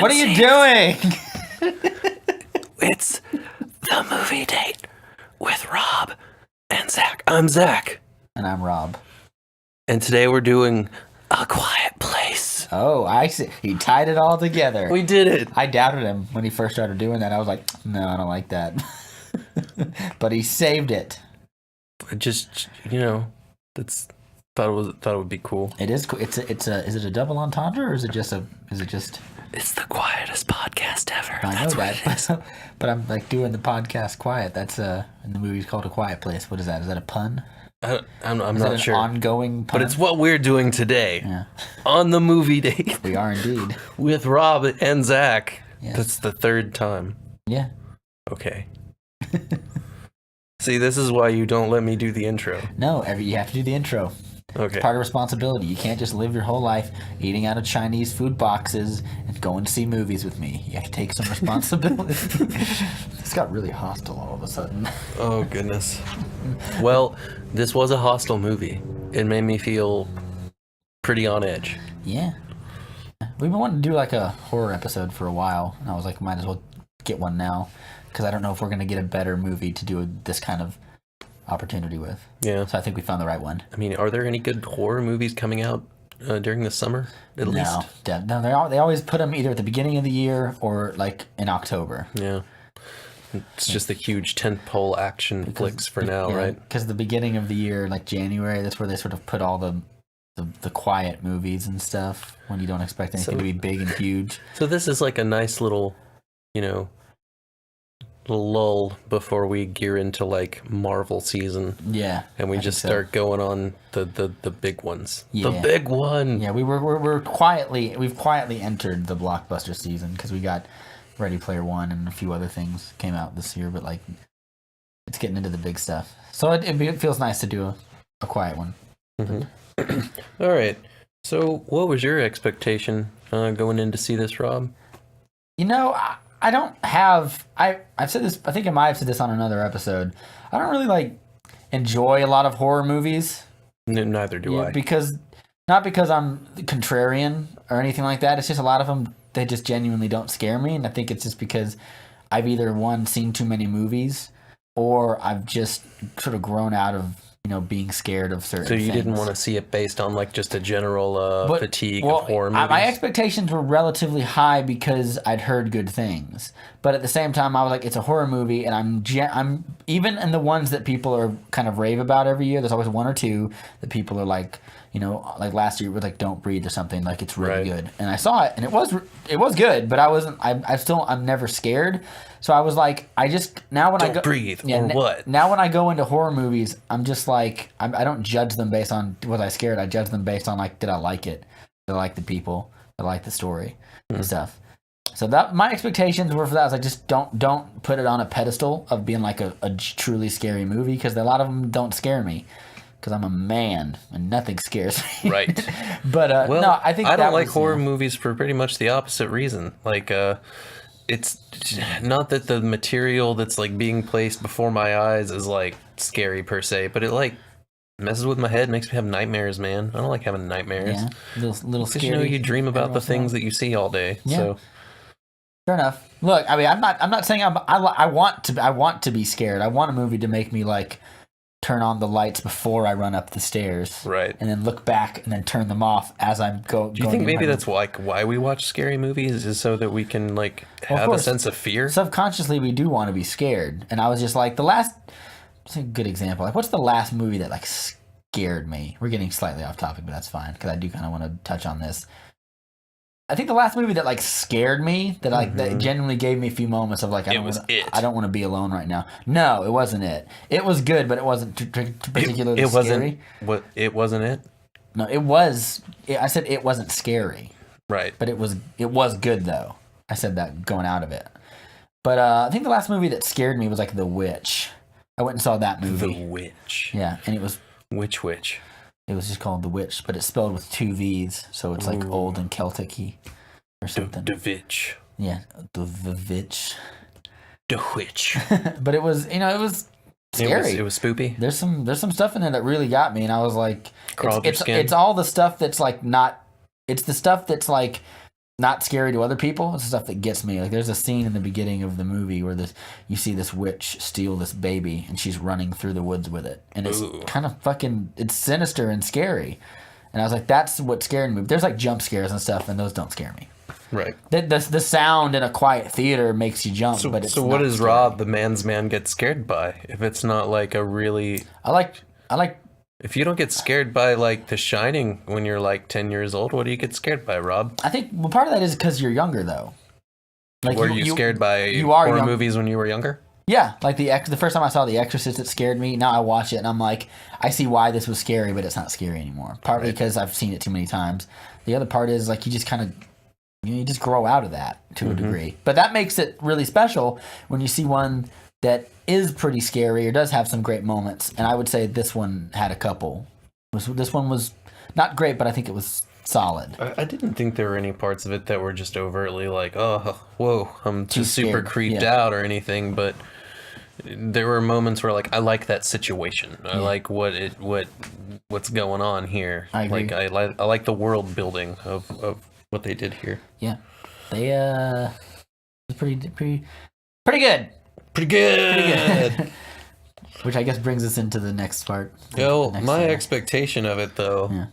What are you doing? It's the movie date with Rob and Zach. I'm Zach. And I'm Rob. And today we're doing A Quiet Place. Oh, I see. He tied it all together. We did it. I doubted him when he first started doing that. I was like, no, I don't like that. But he saved it. I just, that's thought it would be cool. It is cool. Is it a double entendre or is it just It's the quietest podcast ever. I know that. But I'm like doing the podcast quiet. That's and the movie's called A Quiet Place. What is that? Is that a pun? I'm Is not that sure. an ongoing pun? But it's what we're doing today. Yeah. On the movie date. We are indeed. With Rob and Zach. Yes. That's the third time. Yeah. Okay. See, this is why you don't let me do the intro. No, you have to do the intro. Okay. It's part of responsibility. You can't just live your whole life eating out of Chinese food boxes and going to see movies with me. You have to take some responsibility. This got really hostile all of a sudden. Oh, goodness. Well, this was a hostile movie. It made me feel pretty on edge. Yeah. We've been wanting to do like a horror episode for a while, and I was like, might as well get one now, because I don't know if we're going to get a better movie to do this kind of opportunity with. Yeah. So I think we found the right one. I mean, are there any good horror movies coming out during the summer, at least? No, they always put them either at the beginning of the year or like in October. Yeah. It's just the huge tentpole action flicks for now, right? Because the beginning of the year, like January, that's where they sort of put all the quiet movies and stuff when you don't expect anything to be big and huge. So this is like a nice little, little lull before we gear into like Marvel season. Yeah. And we just start going on the big ones. Yeah. The big one. Yeah, we've quietly entered the blockbuster season because we got Ready Player One and a few other things came out this year, but like it's getting into the big stuff. So it feels nice to do a quiet one. Mm-hmm. All right. So what was your expectation going in to see this, Rob? I don't have. I've said this. I think I might have said this on another episode. I don't really like enjoy a lot of horror movies. Neither do I. Not because I'm contrarian or anything like that. It's just a lot of them, they just genuinely don't scare me, and I think it's just because I've either seen too many movies, or I've just sort of grown out of being scared of certain things. So you didn't want to see it based on like just a general fatigue of horror movies? My expectations were relatively high because I'd heard good things. But at the same time, I was like, it's a horror movie, and I'm even in the ones that people are kind of rave about every year, there's always one or two that people are like, like last year with like Don't Breathe or something, like it's really good. And I saw it, and it was good, but I'm never scared. So I was like, Don't breathe, or what? Now when I go into horror movies, I'm just like, I don't judge them based on was I scared. I judge them based on like, did I like it? Did I like the people? Did I like the story and stuff? So that my expectations were for that. I was like, just don't put it on a pedestal of being like a truly scary movie, because a lot of them don't scare me. Because I'm a man and nothing scares me. Right. But no, I think I don't like horror movies for pretty much the opposite reason. Like, it's not that the material that's like being placed before my eyes is like scary per se, but it like messes with my head, makes me have nightmares, man. I don't like having nightmares. Yeah, little scary. You dream about the things that you see all day. Yeah. So fair enough. Look, I mean, I'm not saying I want to be scared. I want a movie to make me like turn on the lights before I run up the stairs, right? And then look back and then turn them off as I'm going. Do you think maybe that's why we watch scary movies, is so that we can like have a sense of fear? Subconsciously, we do want to be scared. And I was just like, it's a good example. Like, what's the last movie that like scared me? We're getting slightly off topic, but that's fine because I do kind of want to touch on this. I think the last movie that like scared me, that like that genuinely gave me a few moments of like, I don't want to be alone right now. No, it wasn't it. It was good, but it wasn't particularly scary. It wasn't it? No, it was. I said it wasn't scary. Right. But it was good though. I said that going out of it. But I think the last movie that scared me was like The Witch. I went and saw that movie. The Witch. Yeah, and it was Which Witch? It was just called The Witch, but it's spelled with two V's, so it's like old and Celtic-y or something. The Witch. Yeah, the Witch. The Witch. But it was, it was scary. It was spoopy. There's some stuff in there that really got me, and I was like, Crawled your skin. It's all the stuff that's like not. It's the stuff that's like not scary to other people. It's the stuff that gets me. Like there's a scene in the beginning of the movie where you see this witch steal this baby and she's running through the woods with it. And it's kind of it's sinister and scary. And I was like, that's what scared me. There's like jump scares and stuff, and those don't scare me. Right. The sound in a quiet theater makes you jump, but it's so what is Rob, the man's man, get scared by? If it's not like a really... I like... If you don't get scared by like The Shining when you're like 10 years old, what do you get scared by, Rob? I think part of that is because you're younger, though. Like were you scared by horror movies when you were younger? Yeah, like the first time I saw The Exorcist, it scared me. Now I watch it and I'm like, I see why this was scary, but it's not scary anymore. Partly because I've seen it too many times. The other part is like you just kind of you just grow out of that to a degree. But that makes it really special when you see one that is pretty scary or does have some great moments. And I would say this one had a couple. This one was not great, but I think it was solid. I didn't think there were any parts of it that were just overtly like, oh, whoa, I'm just super creeped out or anything. But there were moments where like I like that situation. I like what's going on here. I agree. Like I like the world building of what they did here. Yeah, they was pretty good. Pretty good. Which I guess brings us into the next part. My expectation of it though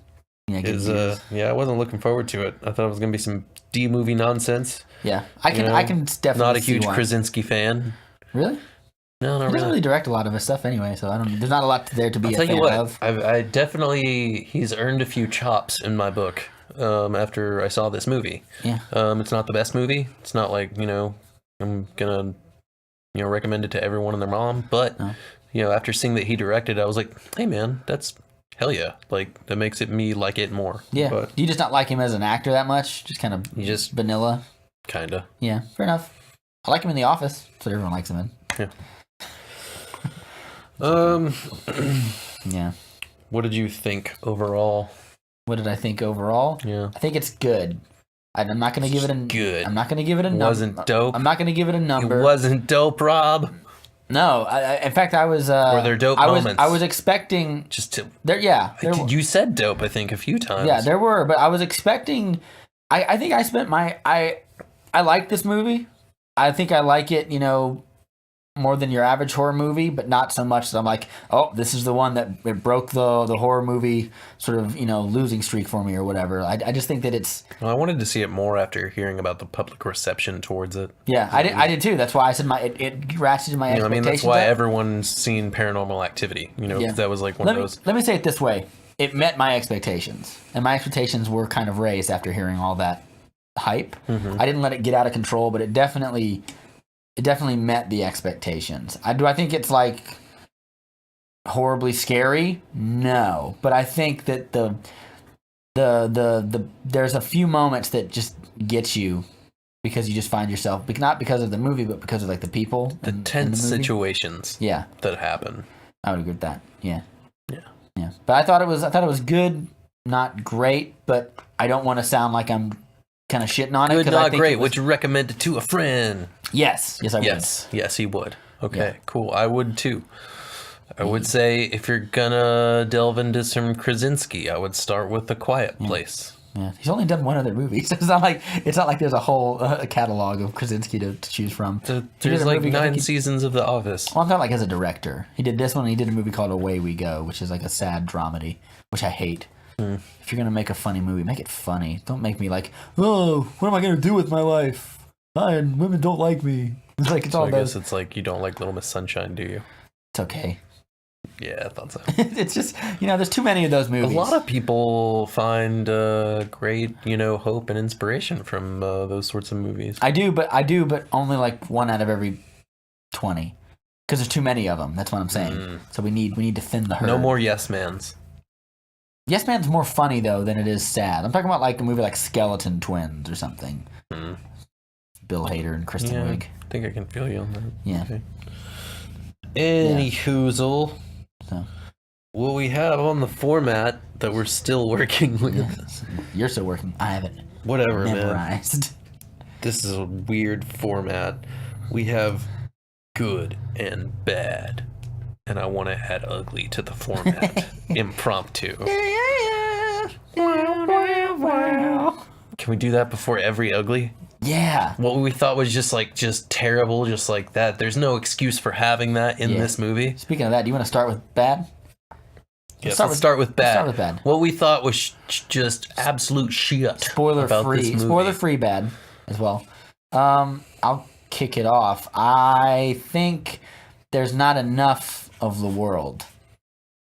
is I wasn't looking forward to it. I thought it was gonna be some D movie nonsense. Yeah, I can definitely not a huge see why. Krasinski fan. Really? No, not he doesn't really direct a lot of his stuff anyway, so there's not a lot there to be a fan of. I definitely he's earned a few chops in my book after I saw this movie. Yeah. It's not the best movie. It's not like I'm gonna recommend it to everyone and their mom, but after seeing that he directed, I was like, hey man, that's hell yeah, like that makes me like it more. Yeah. But do you just not like him as an actor that much? Just kind of vanilla. Kinda. Yeah, fair enough. I like him in The Office. That's what everyone likes him in. Yeah. Yeah. What did you think overall? What did I think overall? Yeah. I think it's good. I'm not going to give it a good. I'm not going to give it a number. Wasn't dope. I'm not going to give it a number. It wasn't dope, Rob. No, in fact, I was. Were there dope moments? I was expecting just to. There, yeah. You said dope, I think, a few times. Yeah, there were, but I was expecting. I think I spent I like this movie. I think I like it, more than your average horror movie, but not so much that I'm like, oh, this is the one that it broke the horror movie sort of losing streak for me or whatever. I just think that it's. Well, I wanted to see it more after hearing about the public reception towards it. Yeah, I did too. That's why I said it ratcheted my expectations. I mean, that's why everyone's seen Paranormal Activity. That was like one of those. Let me say it this way: it met my expectations, and my expectations were kind of raised after hearing all that hype. I didn't let it get out of control, but it definitely met the expectations. Do I think it's like horribly scary? No, but I think that the there's a few moments that just get you because you just find yourself not because of the movie, but because of like the people, the tense situations. Yeah, that happen. I would agree with that. Yeah. Yeah. But I thought it was good, not great, but I don't want to sound like I'm kind of shitting on it. Good, not great. Would you recommend it to a friend? Yes, I would. Yes, he would. Okay, cool. I would too. I would say if you're gonna delve into some Krasinski, I would start with The Quiet Place. Yeah, he's only done one other movie, so it's not like there's a whole catalog of Krasinski to choose from. There's like 9 seasons of The Office. Well, I'm talking like as a director. He did this one, and he did a movie called Away We Go, which is like a sad dramedy, which I hate. If you're going to make a funny movie, make it funny. Don't make me like, oh, what am I going to do with my life? And women don't like me. It's like, I guess it's like you don't like Little Miss Sunshine, do you? It's okay. Yeah, I thought so. It's just, there's too many of those movies. A lot of people find great, hope and inspiration from those sorts of movies. I do, but only like 1 out of every 20. Because there's too many of them. That's what I'm saying. So we need to thin the herd. No more Yes Mans. Yes Man's more funny, though, than it is sad. I'm talking about like a movie like Skeleton Twins or something. Bill Hader and Kristen Wiig. I think I can feel you on that. Yeah. Okay. Any hoozle. So. What we have on the format that we're still working with. Yes. You're still working. I haven't. Whatever, memorized. Man. This is a weird format. We have good and bad. And I want to add ugly to the format. Impromptu. Can Can we do that before every ugly? Yeah. What we thought was just terrible, just like that. There's no excuse for having that in this movie. Speaking of that, do you want to start with bad? Yes, let's start with bad. Let's start with bad. What we thought was just absolute shit. Spoiler free bad as well. I'll kick it off. I think there's not enough of the world.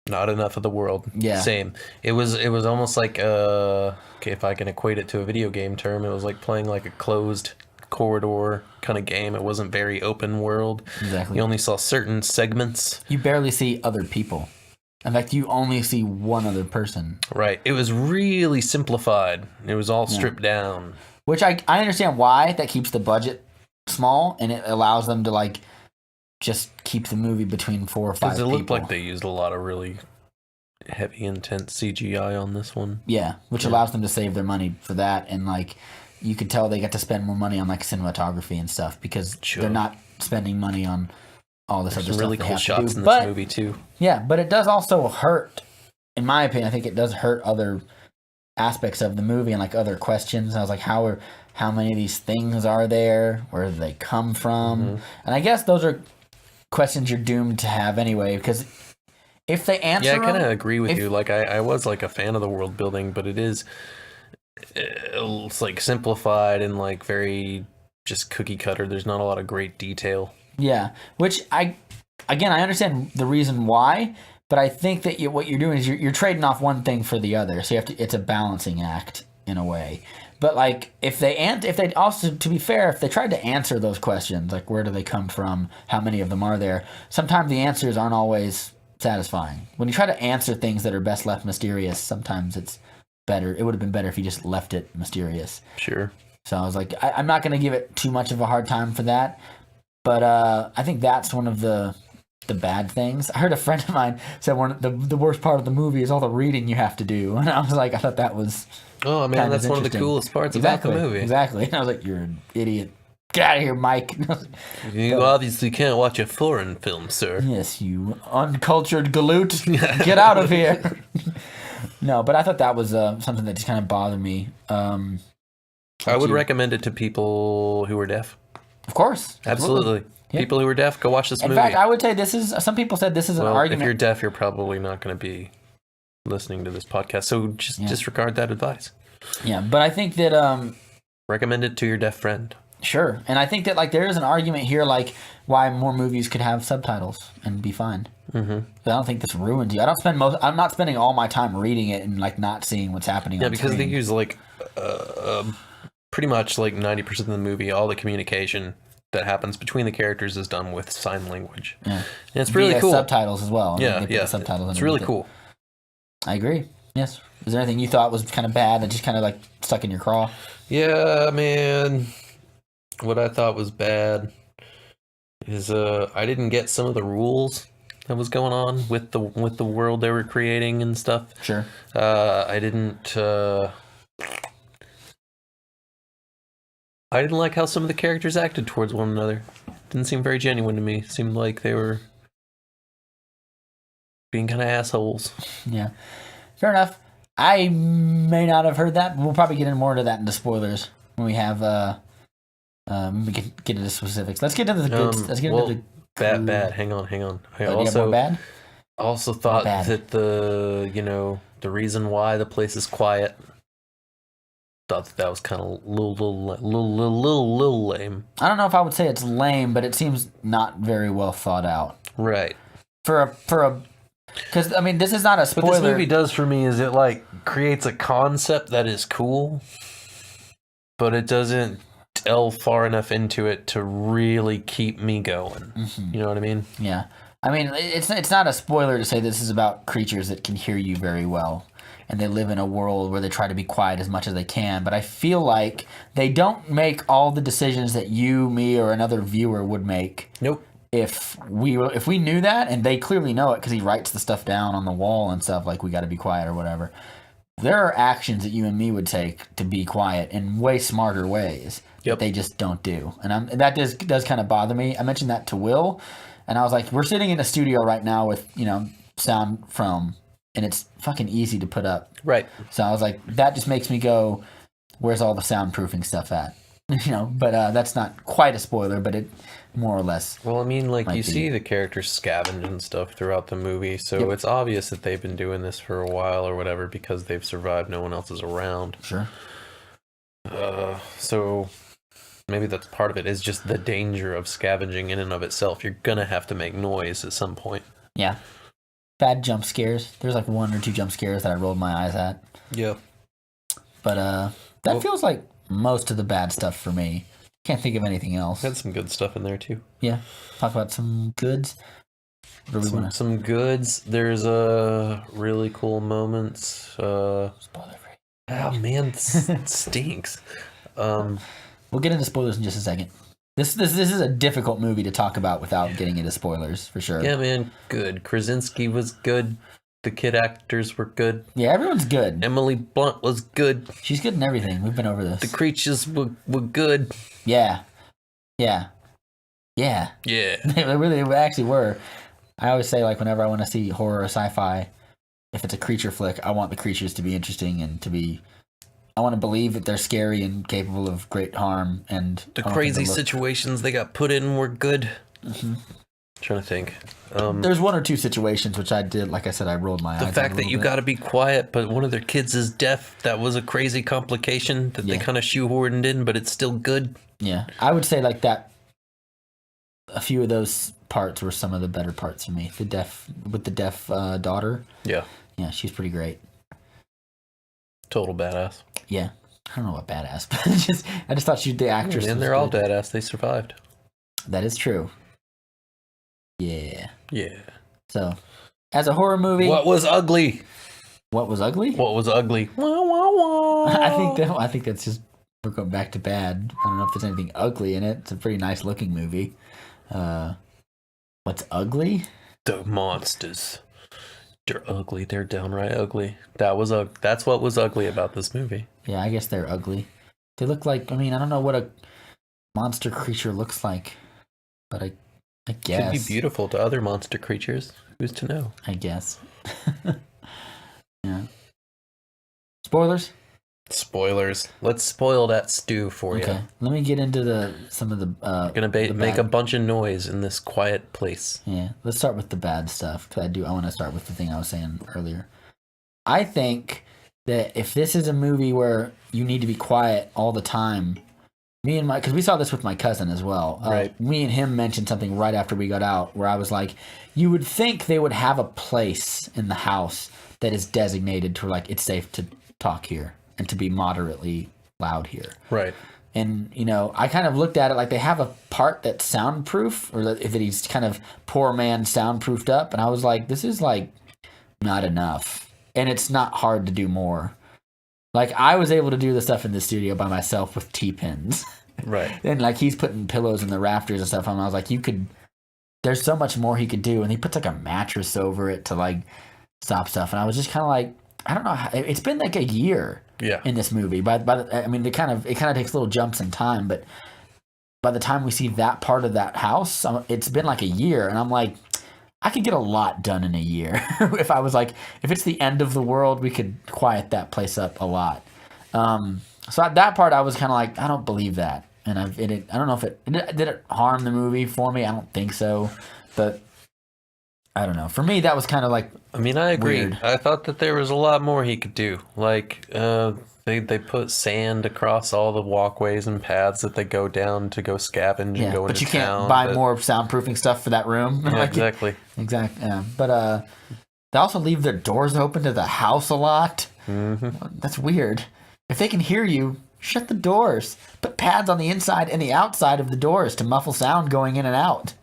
Not enough of the world. Yeah. Same. It was almost like okay, if I can equate it to a video game term, it was like playing like a closed corridor kind of game. It wasn't very open world. Exactly. You only saw certain segments. You barely see other people. In fact, you only see one other person. Right. It was really simplified. It was all stripped down. Which I understand why. That keeps the budget small, and it allows them to, like, just keep the movie between 4 or 5 people. Because it looked like they used a lot of really heavy, intense CGI on this one. Yeah, which allows them to save their money for that. And, like, you could tell they got to spend more money on, like, cinematography and stuff because they're not spending money on all this other stuff. Really cool shots in this movie too. Yeah, but it does also hurt, in my opinion. I think it does hurt other aspects of the movie and like other questions. I was like, how many of these things are there? Where do they come from? Mm-hmm. And I guess those are questions you're doomed to have anyway, because if they answer, I kind of agree with you. Like I was like a fan of the world building, but it's like simplified and like very just cookie cutter. There's not a lot of great detail. Yeah, which I understand the reason why, but I think that what you're doing is you're trading off one thing for the other. So it's a balancing act in a way. But like if they also, to be fair, if they tried to answer those questions, like where do they come from, how many of them are there, sometimes the answers aren't always satisfying. When you try to answer things that are best left mysterious, sometimes it's better. It would have been better if you just left it mysterious. Sure. So I was like, I'm not going to give it too much of a hard time for that. But I think that's one of the bad things. I heard a friend of mine said the worst part of the movie is all the reading you have to do. And I was like, I thought that was that's one of the coolest parts about the movie. Exactly. And I was like, you're an idiot. Get out of here, Mike. You obviously can't watch a foreign film, sir. Yes, you uncultured galoot. Get out of here. No, but I thought that was something that just kind of bothered me. I would recommend it to people who are deaf. Of course. Absolutely. Yeah. People who are deaf, go watch this movie. In fact, I would say some people said this is an argument. If you're deaf, you're probably not going to be listening to this podcast. So just disregard that advice. Yeah, but I think that... recommend it to your deaf friend. Sure. And I think that like there is an argument here like why more movies could have subtitles and be fine. Mm-hmm. But I don't think this ruins you. I'm not spending all my time reading it and like not seeing what's happening on because screen. They use like... pretty much like 90% of the movie, all the communication that happens between the characters is done with sign language. Yeah. And it's really cool. Subtitles as well. Subtitles. It's really cool. I agree. Yes. Is there anything you thought was kind of bad that just kind of like stuck in your craw? Yeah, man. What I thought was bad is I didn't get some of the rules that was going on with the world they were creating and stuff. Sure. I didn't like how some of the characters acted towards one another. Didn't seem very genuine to me. Seemed like they were being kind of assholes. Yeah. Fair enough. I may not have heard that. We'll probably get into more into that in the spoilers when we have we can get into specifics. Let's get into the good. Let's get into the bad. Hang on. I also thought that the reason why the place is quiet. Thought that was kind of little lame. I don't know if I would say it's lame, but it seems not very well thought out. Right. Because I mean, this is not a spoiler. What this movie does for me is it like creates a concept that is cool, but it doesn't delve far enough into it to really keep me going. Mm-hmm. You know what I mean? Yeah. I mean, it's not a spoiler to say this is about creatures that can hear you very well. And they live in a world where they try to be quiet as much as they can. But I feel like they don't make all the decisions that you, me, or another viewer would make. Nope. If we knew that, and they clearly know it because he writes the stuff down on the wall and stuff, like we got to be quiet or whatever. There are actions that you and me would take to be quiet in way smarter ways that they just don't do. And that does kind of bother me. I mentioned that to Will, and I was like, we're sitting in a studio right now with, sound from... and it's fucking easy to put up. Right. So I was like, that just makes me go, where's all the soundproofing stuff at? But that's not quite a spoiler, but it more or less. Well, I mean, like, Might you be. see the characters scavenge and stuff throughout the movie, so Yep. it's obvious that they've been doing this for a while or whatever because they've survived, no one else is around. Sure. So maybe that's part of it, is just the danger of scavenging in and of itself. You're gonna have to make noise at some point. Yeah. Bad jump scares. There's like 1 or 2 jump scares that I rolled my eyes at. Yeah. But that feels like most of the bad stuff for me. Can't think of anything else. Had some good stuff in there too. Yeah. Talk about some goods. What do we want to... Some goods. There's really cool moments. Spoiler free. Oh man, it stinks. We'll get into spoilers in just a second. This is a difficult movie to talk about without getting into spoilers, for sure. Yeah, man, good. Krasinski was good. The kid actors were good. Yeah, everyone's good. Emily Blunt was good. She's good in everything. We've been over this. The creatures were good. Yeah. Yeah. Yeah. Yeah. They actually were. I always say, like, whenever I want to see horror or sci-fi, if it's a creature flick, I want the creatures to be interesting and to be... I want to believe that they're scary and capable of great harm. And The crazy situations they got put in were good. Mm-hmm. Trying to think. There's 1 or 2 situations which I did, like I said, I rolled my eyes. The fact that you got to be quiet, but one of their kids is deaf, that was a crazy complication that they kind of shoehorned in, but it's still good. Yeah, I would say like that. A few of those parts were some of the better parts for me. The deaf daughter. Yeah. Yeah, she's pretty great. Total badass. Yeah, I don't know what badass, but I just thought the actress. And they're all badass. They survived. That is true. Yeah. Yeah. So, as a horror movie, what was ugly? What was ugly? What was ugly? Wah, wah, wah. I think that's just, we're going back to bad. I don't know if there's anything ugly in it. It's a pretty nice looking movie. What's ugly? The monsters. They're ugly. They're downright ugly. That's what was ugly about this movie. Yeah, I guess they're ugly. They look like, I don't know what a monster creature looks like, but I guess. Could be beautiful to other monster creatures. Who's to know? I guess. Yeah. Spoilers? Spoilers. Let's spoil that stew for you. Okay. Let me get into some of the. Gonna make a bunch of noise in this quiet place. Yeah. Let's start with the bad stuff, because I want to start with the thing I was saying earlier. I think that if this is a movie where you need to be quiet all the time, because we saw this with my cousin as well. Right. Me and him mentioned something right after we got out where I was like, you would think they would have a place in the house that is designated to, like, it's safe to talk here and to be moderately loud here. Right. And, I kind of looked at it like they have a part that's soundproof, or that he's kind of poor man soundproofed up. And I was like, this is like not enough. And it's not hard to do more. Like, I was able to do the stuff in the studio by myself with T-pins. Right. And, like, he's putting pillows in the rafters and stuff. And I was like, there's so much more he could do. And he puts, like, a mattress over it to, like, stop stuff. And I was just kind of like, I don't know. It's been, like, a year in this movie. It kind of takes little jumps in time. But by the time we see that part of that house, it's been, like, a year. And I'm like, I could get a lot done in a year. If I was like, if it's the end of the world, we could quiet that place up a lot. So at that part, I was kind of like, I don't believe that. And I don't know if did it harm the movie for me? I don't think so. But I don't know. For me, that was kind of like, I agree. Weird. I thought that there was a lot more he could do. Like, they put sand across all the walkways and paths that they go down to go scavenge and go into town. But you can't buy more soundproofing stuff for that room. Yeah, exactly. Exactly. Yeah. But they also leave their doors open to the house a lot. Mm-hmm. That's weird. If they can hear you, shut the doors. Put pads on the inside and the outside of the doors to muffle sound going in and out.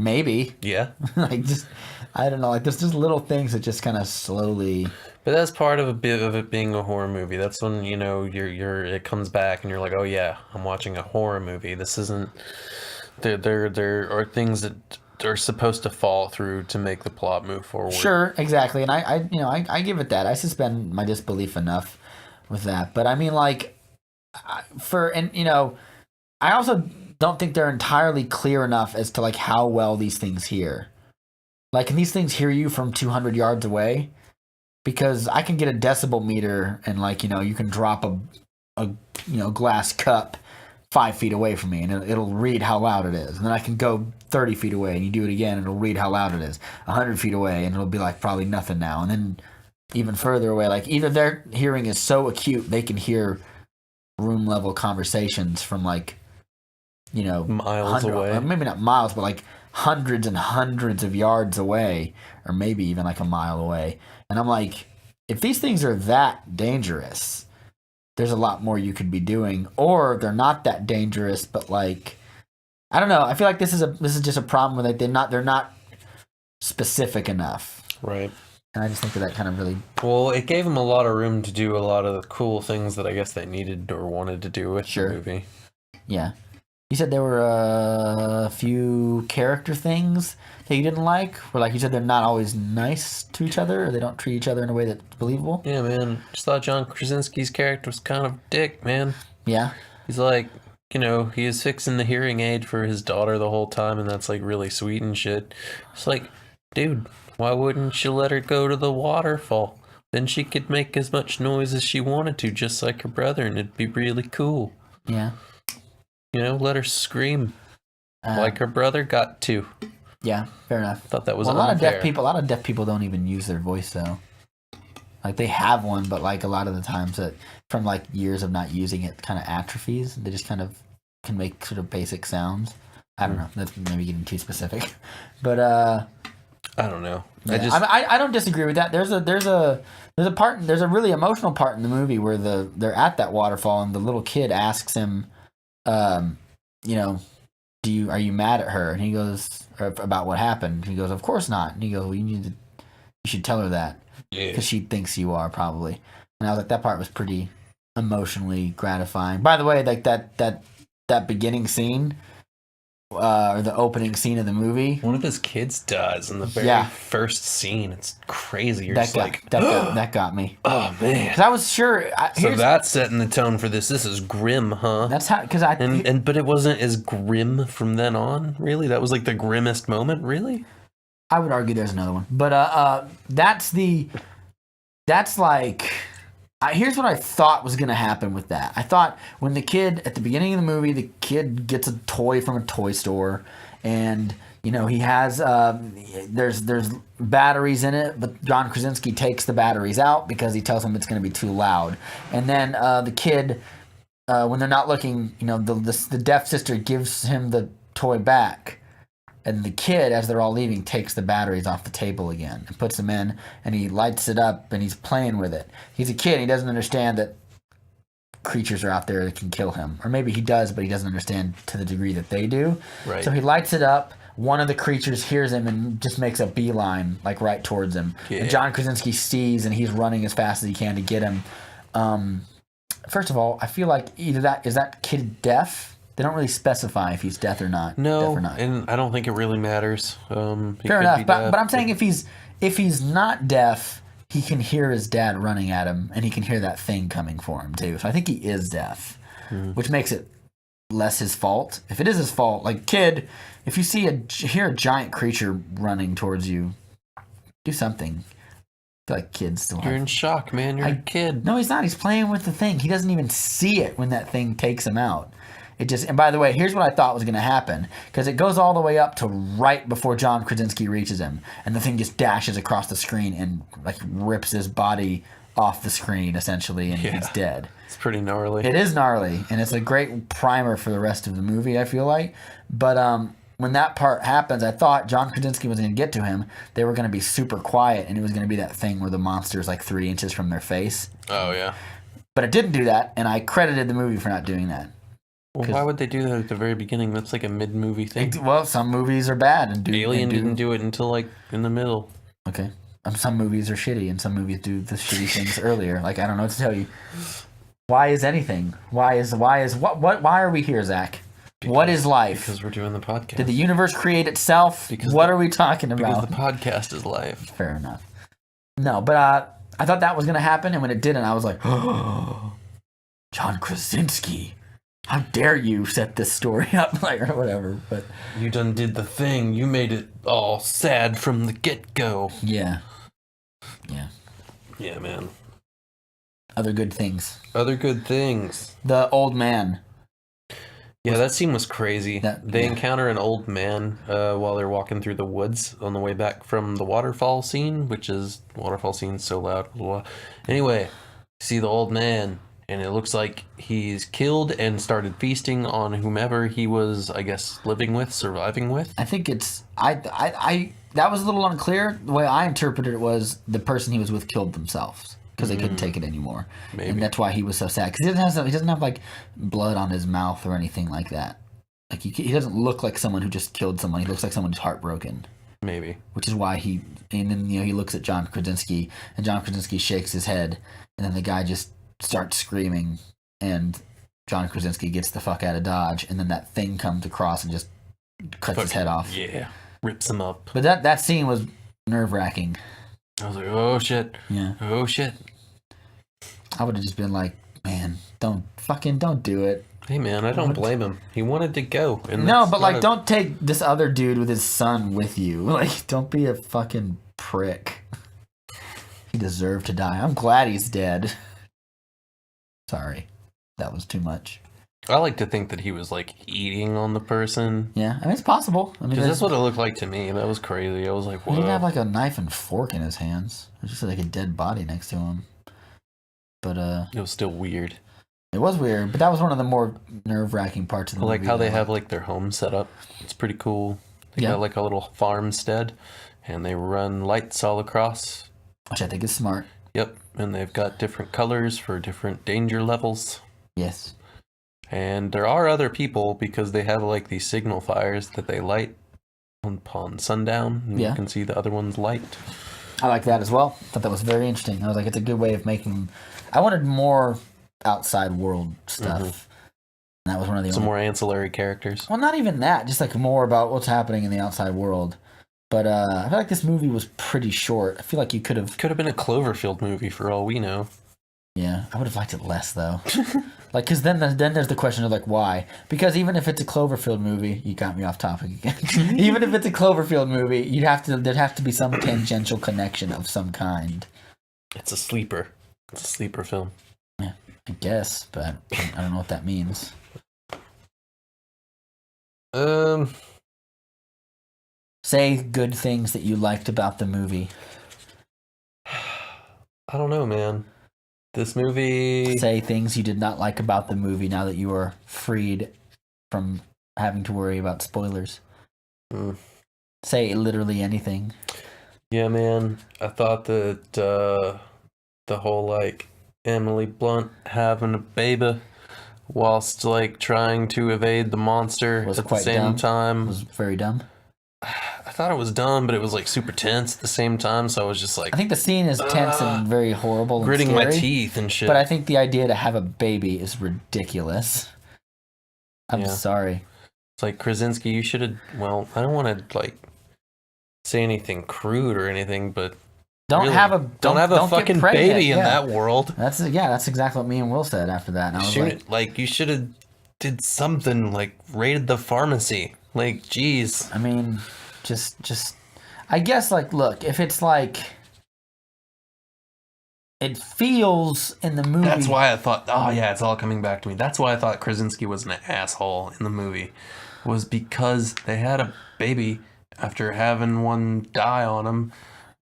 Maybe. Yeah. I don't know. Like, there's just little things that just kind of slowly. But that's part of a bit of it being a horror movie. That's when, it comes back and you're like, oh yeah, I'm watching a horror movie. This isn't. There are things that are supposed to fall through to make the plot move forward. Sure, exactly, and I give it that. I suspend my disbelief enough with that. But I also don't think they're entirely clear enough as to, like, how well these things hear. Like, can these things hear you from 200 yards away? Because I can get a decibel meter and, like, you can drop glass cup 5 feet away from me, and it'll read how loud it is. And then I can go 30 feet away, and you do it again, and it'll read how loud it is. 100 feet away, and it'll be like probably nothing now. And then even further away, like either their hearing is so acute they can hear room level conversations from like, miles away. Or maybe not miles, but like hundreds and hundreds of yards away, or maybe even like a mile away. And I'm like, if these things are that dangerous, there's a lot more you could be doing, or they're not that dangerous, but like, I don't know. I feel like this is just a problem with they're not specific enough, right? And I just think that kind of really it gave them a lot of room to do a lot of the cool things that I guess they needed or wanted to do with the movie. Yeah, you said there were a few character things that you didn't like, or like you said they're not always nice to each other, or they don't treat each other in a way that's believable. Yeah, man. Just thought John Krasinski's character was kind of a dick, man. Yeah. He's like, he is fixing the hearing aid for his daughter the whole time, and that's like really sweet and shit. It's like, dude, why wouldn't you let her go to the waterfall? Then she could make as much noise as she wanted to, just like her brother, and it'd be really cool. Yeah. Let her scream like her brother got to. Yeah, fair enough. Thought that was a lot unfair. A lot of deaf people don't even use their voice though. Like they have one, but like a lot of the times that from like years of not using it kind of atrophies. They just kind of can make sort of basic sounds. I don't know. That's maybe getting too specific, but I don't know. Yeah. I don't disagree with that. There's a really emotional part in the movie where they're at that waterfall and the little kid asks him, are you mad at her? And he goes, about what happened. He goes, of course not. And he goes, well, you should tell her that because she thinks you are probably. And I was like, that part was pretty emotionally gratifying. By the way, like that beginning scene. Or the opening scene of the movie. One of his kids dies in the very first scene. It's crazy. You're that got me. Oh man! Because I was sure. So that's setting the tone for this. This is grim, huh? That's how. But it wasn't as grim from then on. Really, that was like the grimmest moment. Really, I would argue there's another one, but that's like. Here's what I thought was going to happen with that. I thought when the kid, at the beginning of the movie, the kid gets a toy from a toy store, and, he has, there's batteries in it, but John Krasinski takes the batteries out because he tells him it's going to be too loud. And then the kid, when they're not looking, the deaf sister gives him the toy back. And the kid, as they're all leaving, takes the batteries off the table again and puts them in, and he lights it up, and he's playing with it. He's a kid. He doesn't understand that creatures are out there that can kill him. Or maybe he does, but he doesn't understand to the degree that they do. Right. So he lights it up. One of the creatures hears him and just makes a beeline, like right towards him. Yeah. And John Krasinski sees, and he's running as fast as he can to get him. First of all, I feel like is that kid deaf? They don't really specify if he's deaf or not. No, deaf or not. And I don't think it really matters. Fair enough, but I'm saying if he's not deaf, he can hear his dad running at him, and he can hear that thing coming for him too. So I think he is deaf, which makes it less his fault. If it is his fault, like kid, if you hear a giant creature running towards you, do something. I feel like kids still. You're in shock, man. You're a kid. No, he's not. He's playing with the thing. He doesn't even see it when that thing takes him out. And by the way, here's what I thought was going to happen, because it goes all the way up to right before John Krasinski reaches him, and the thing just dashes across the screen and like rips his body off the screen essentially, and he's dead. It's pretty gnarly. It is gnarly, and it's a great primer for the rest of the movie, I feel like. But when that part happens, I thought John Krasinski was going to get to him. They were going to be super quiet, and it was going to be that thing where the monster's like 3 inches from their face. Oh yeah. But it didn't do that, and I credited the movie for not doing that. Well, why would they do that at the very beginning? That's like a mid-movie thing. Well, some movies are bad. Alien didn't do it until like in the middle. Okay. Some movies are shitty, and some movies do the shitty things earlier. Like, I don't know what to tell you. Why is anything? Why are we here, Zach? What is life? Because we're doing the podcast. Did the universe create itself? What are we talking about? Because the podcast is life. Fair enough. No, but I thought that was going to happen, and when it didn't, I was like, oh, John Krasinski. How dare you set this story up, like, or whatever. But you done did the thing. You made it all sad from the get-go. Yeah, man. Other good things. Other good things. The old man. Yeah, that scene was crazy. They yeah. encounter an old man while they're walking through the woods on the way back from the waterfall scene, which is waterfall scene so loud. Blah, blah. Anyway, see the old man, and it looks like he's killed and started feasting on whomever he was, I guess, living with, surviving with. I think it's I that was a little unclear. The way I interpreted it was the person he was with killed themselves because they couldn't take it anymore, Maybe. and that's why he was so sad. Because he doesn't have like blood on his mouth or anything like that. Like he doesn't look like someone who just killed someone. He looks like someone who's heartbroken. Maybe. Which is why and then he looks at John Krasinski, and John Krasinski shakes his head, and then the guy just starts screaming, and John Krasinski gets the fuck out of Dodge, and then that thing comes across and just cuts his head off. Yeah, rips him up. But that scene was nerve-wracking. I was like, oh shit. Yeah. Oh shit. I would have just been like, man, don't do it. Hey man, I don't blame him. He wanted to go. And no, but like, don't take this other dude with his son with you. Like, don't be a fucking prick. He deserved to die. I'm glad he's dead. Sorry, that was too much. I like to think that he was like eating on the person. Yeah, I mean it's possible. I mean that's what it looked like to me. That was crazy. I was like, whoa. He didn't have like a knife and fork in his hands. It was just like a dead body next to him. But it was still weird. It was weird, but that was one of the more nerve-wracking parts of the movie. Like how they have like their home set up. It's pretty cool. They got like a little farmstead, and they run lights all across. Which I think is smart. Yep, and they've got different colors for different danger levels. Yes. And there are other people because they have like these signal fires that they light upon sundown. And you can see the other ones light. I like that as well. Thought that was very interesting. I was like, it's a good way of making... I wanted more outside world stuff. And that was one of the Some more ancillary characters. Well, not even that. Just like more about what's happening in the outside world. But I feel like this movie was pretty short. I feel like you could have... Could have been a Cloverfield movie for all we know. Yeah, I would have liked it less though. Like, because then there's the question of like why? Because even if it's a Cloverfield movie, you got me off topic again. Even if it's a Cloverfield movie, there'd have to be some tangential connection of some kind. It's a sleeper. It's a sleeper film. Yeah, I guess, but I don't know what that means. Say good things that you liked about the movie. I don't know, man. This movie... Say things you did not like about the movie now that you are freed from having to worry about spoilers. Say literally anything. Yeah, man. I thought that the whole, like, Emily Blunt having a baby whilst, like, trying to evade the monster at the same time. It was very dumb. I thought it was dumb, but it was like super tense at the same time, so I was just like... I think the scene is tense and very horrible and gritting scary, my teeth and shit. But I think the idea to have a baby is ridiculous. I'm sorry. It's like, Krasinski, you should have... Well, I don't want to, like, say anything crude or anything, but... Don't have a fucking baby in that world. That's exactly what me and Will said after that. And I was like, you should have did something, like, raided the pharmacy. Like, geez. I mean, just, I guess, like, look, if it's like, it feels in the movie. That's why I thought, oh yeah, it's all coming back to me. That's why I thought Krasinski was an asshole in the movie, was because they had a baby after having one die on him,